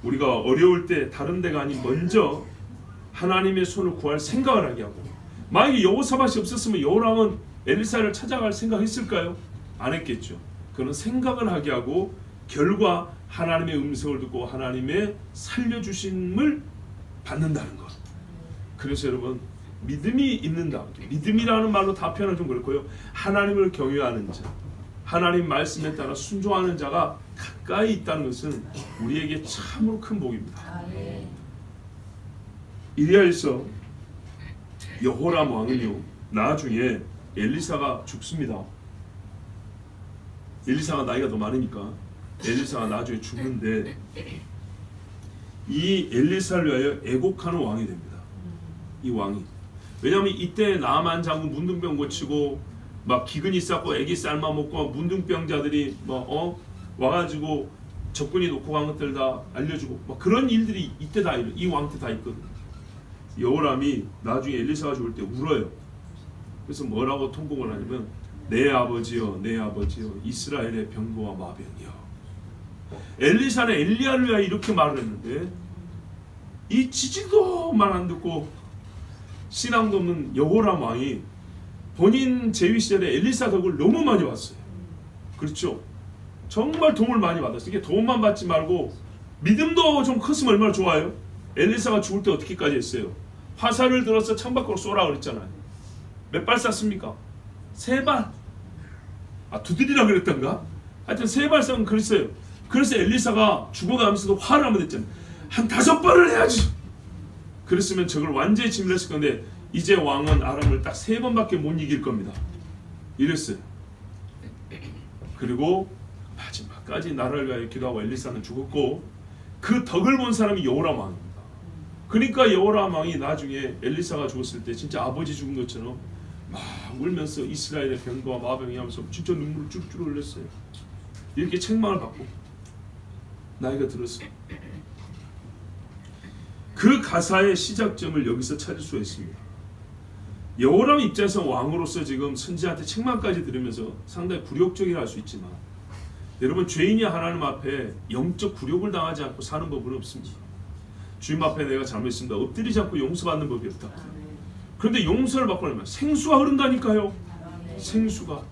우리가 어려울 때 다른 데가 아닌 먼저 하나님의 손을 구할 생각을 하게 하고, 만약에 여호사밧이 없었으면 여호람은 엘리사를 찾아갈 생각했을까요? 안 했겠죠. 그는 생각을 하게 하고 결과 하나님의 음성을 듣고 하나님의 살려주심을 받는다는 것. 그래서 여러분 믿음이 있는다. 믿음이라는 말로 다 표현은 좀 그렇고요. 하나님을 경외하는 자, 하나님 말씀에 따라 순종하는 자가 가까이 있다는 것은 우리에게 참으로 큰 복입니다. 이리하여서 여호람 왕은요 나중에 엘리사가 죽습니다. 엘리사가 나이가 더 많으니까 엘리사가 나중에 죽는데 이 엘리사를 위하여 애곡하는 왕이 됩니다. 이 왕이. 왜냐하면 이때 나만 장군 문둥병 고치고 막 기근이 쌓고 애기 삶아 먹고 문둥병자들이 와가지고 적군이 놓고 간 것들 다 알려주고 막 그런 일들이 이때 다 이 왕 때 다 있거든요. 여호람이 나중에 엘리사가 죽을 때 울어요. 그래서 뭐라고 통곡을 하냐면 내 아버지여 내 아버지여 이스라엘의 병거와 마병이여. 엘리사는 엘리야를 위하여 이렇게 말을 했는데 이 지지도만 안 듣고 신앙도 없는 여호람 왕이 본인 재위 시절에 엘리사 덕을 너무 많이 봤어요. 그렇죠? 정말 도움을 많이 받았어요. 이게 도움만 받지 말고 믿음도 좀 컸으면 얼마나 좋아요. 엘리사가 죽을 때 어떻게까지 했어요? 화살을 들어서 창밖으로 쏘라 그랬잖아요. 몇 발 쐈습니까? 3발. 두들이라 그랬던가? 하여튼 3발 쏘면 그랬어요. 그래서 엘리사가 죽어가면서도 화를 한번 냈잖아요. 한 5발을 해야지. 그랬으면 저걸 완전히 침략했을 건데 이제 왕은 아람을 딱 3번밖에 못 이길 겁니다. 이랬어요. 그리고 마지막까지 나라를 위하여 기도하고 엘리사는 죽었고 그 덕을 본 사람이 여호람 왕입니다. 그러니까 여호람 왕이 나중에 엘리사가 죽었을 때 진짜 아버지 죽은 것처럼 막 울면서 이스라엘의 병거와 마병이 하면서 진짜 눈물을 쭉쭉 흘렸어요. 이렇게 책망을 받고 나이가 들었어요. 그 가사의 시작점을 여기서 찾을 수가 있습니다. 여호람 입장에서 왕으로서 지금 선지자한테 책망까지 들으면서 상당히 굴욕적이라 할 수 있지만 여러분 죄인이 하나님 앞에 영적 굴욕을 당하지 않고 사는 법은 없습니다. 주님 앞에 내가 잘못했습니다. 엎드리지 않고 용서받는 법이 없다. 그런데 용서를 받고 나면 생수가 흐른다니까요. 생수가.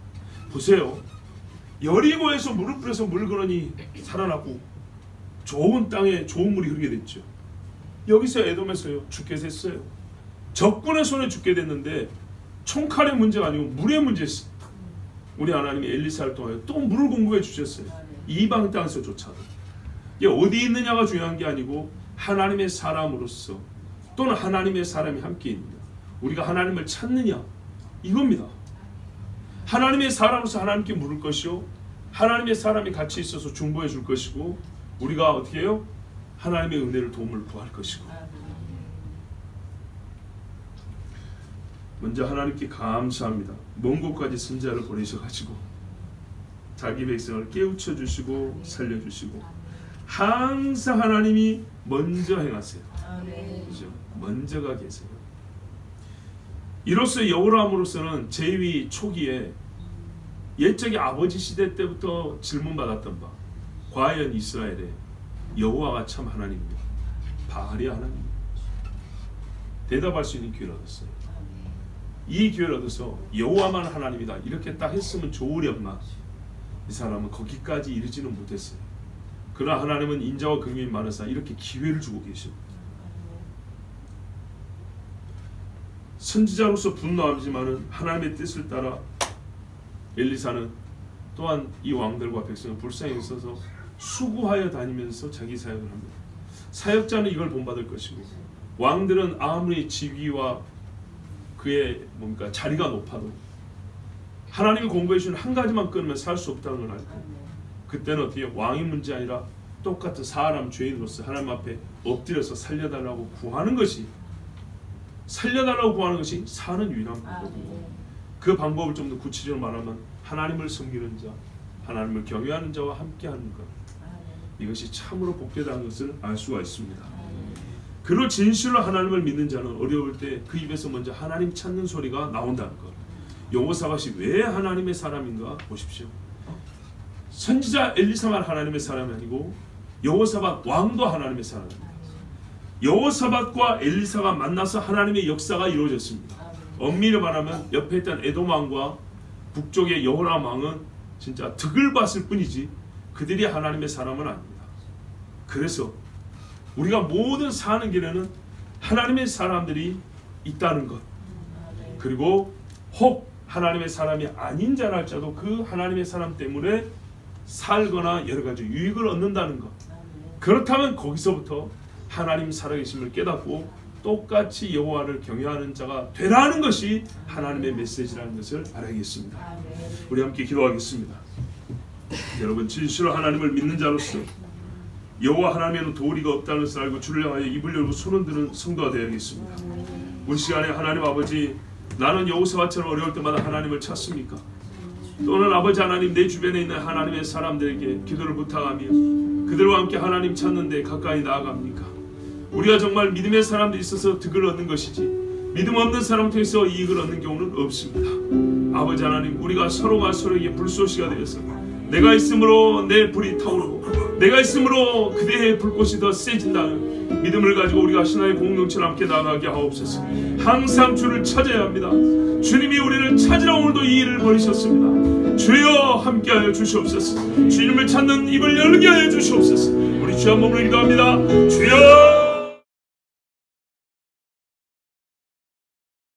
보세요. 여리고에서 물을 뿌려서 물건이 살아나고 좋은 땅에 좋은 물이 흐르게 됐죠. 여기서 에돔에서요 죽게 됐어요. 적군의 손에 죽게 됐는데 총칼의 문제가 아니고 물의 문제였어요. 우리 하나님이 엘리사를 통하여 또 물을 공급해 주셨어요. 이방 땅에서조차도. 이게 어디 있느냐가 중요한 게 아니고 하나님의 사람으로서 또는 하나님의 사람이 함께 있느냐, 우리가 하나님을 찾느냐, 이겁니다. 하나님의 사람으로서 하나님께 물을 것이요, 하나님의 사람이 같이 있어서 중보해 줄 것이고, 우리가 어떻게 해요? 하나님의 은혜를 도움을 구할 것이고. 먼저 하나님께 감사합니다. 먼 곳까지 선지자를 보내셔가지고 자기 백성을 깨우쳐 주시고 살려주시고 항상 하나님이 먼저 행하세요. 그죠? 먼저가 계세요. 이로써 여호람으로서는 제위 초기에 옛적의 아버지 시대 때부터 질문받았던 바, 과연 이스라엘에 여호와가 참 하나님입니다, 바알이 하나님입니다, 대답할 수 있는 기회를 얻었어요. 이 기회를 얻어서 여호와만 하나님이다 이렇게 딱 했으면 좋으련만 이 사람은 거기까지 이르지는 못했어요. 그러나 하나님은 인자와 긍휼이 많으사 이렇게 기회를 주고 계십니다. 선지자로서 분노하지만은 하나님의 뜻을 따라 엘리사는 또한 이 왕들과 백성을 불쌍히 여겨서 수고하여 다니면서 자기 사역을 합니다. 사역자는 이걸 본받을 것이고, 왕들은 아무리 직위와 그의 자리가 높아도 하나님이 공부해 주신 한 가지만 끊으면 살 수 없다는 걸 알고, 그때는 어떻게 왕이 문제 아니라 똑같은 사람 죄인으로서 하나님 앞에 엎드려서 살려달라고 구하는 것이, 살려달라고 구하는 것이 사는 유일한 방법이고, 그 방법을 좀 더 구체적으로 말하면 하나님을 섬기는 자, 하나님을 경외하는 자와 함께하는 것, 이것이 참으로 복되다는 것을 알 수가 있습니다. 그로 진실로 하나님을 믿는 자는 어려울 때 그 입에서 먼저 하나님 찾는 소리가 나온다는 것. 여호사밧이 왜 하나님의 사람인가 보십시오. 선지자 엘리사만 하나님의 사람이 아니고 여호사밧 왕도 하나님의 사람입니다. 여호사밧과 엘리사가 만나서 하나님의 역사가 이루어졌습니다. 엄밀히 말하면 옆에 있던 에돔 왕과 북쪽의 여호람 왕은 진짜 득을 봤을 뿐이지 그들이 하나님의 사람은 아닙니다. 그래서 우리가 모든 사는 길에는 하나님의 사람들이 있다는 것, 그리고 혹 하나님의 사람이 아닌 자라 할지라도 그 하나님의 사람 때문에 살거나 여러 가지 유익을 얻는다는 것, 그렇다면 거기서부터 하나님 살아계심을 깨닫고 똑같이 여호와를 경외하는 자가 되라는 것이 하나님의 메시지라는 것을 알아야겠습니다. 우리 함께 기도하겠습니다. 여러분, 진실로 하나님을 믿는 자로서 여호와 하나님에는 도리가 없다는 것을 알고 주를 향하여 입을 열고 손을 드는 성도가 되어야겠습니다. 우리 시간에 하나님 아버지, 나는 여호사밧처럼 어려울 때마다 하나님을 찾습니까? 또는 아버지 하나님, 내 주변에 있는 하나님의 사람들에게 기도를 부탁하며 그들과 함께 하나님 찾는 데 가까이 나아갑니까? 우리가 정말 믿음의 사람들이 있어서 득을 얻는 것이지 믿음 없는 사람 통해서 이익을 얻는 경우는 없습니다. 아버지 하나님, 우리가 서로가 서로에게 불쏘시가 되어서 내가 있으므로 내 불이 타오르고 내가 있으므로 그대의 불꽃이 더 세진다는 믿음을 가지고 우리가 신앙의 공동체를 함께 나가게 하옵소서. 항상 주를 찾아야 합니다. 주님이 우리를 찾으라 오늘도 이 일을 벌이셨습니다. 주여 함께하여 주시옵소서. 주님을 찾는 입을 열게 하여 주시옵소서. 우리 주 한 몸으로 기도합니다. 주여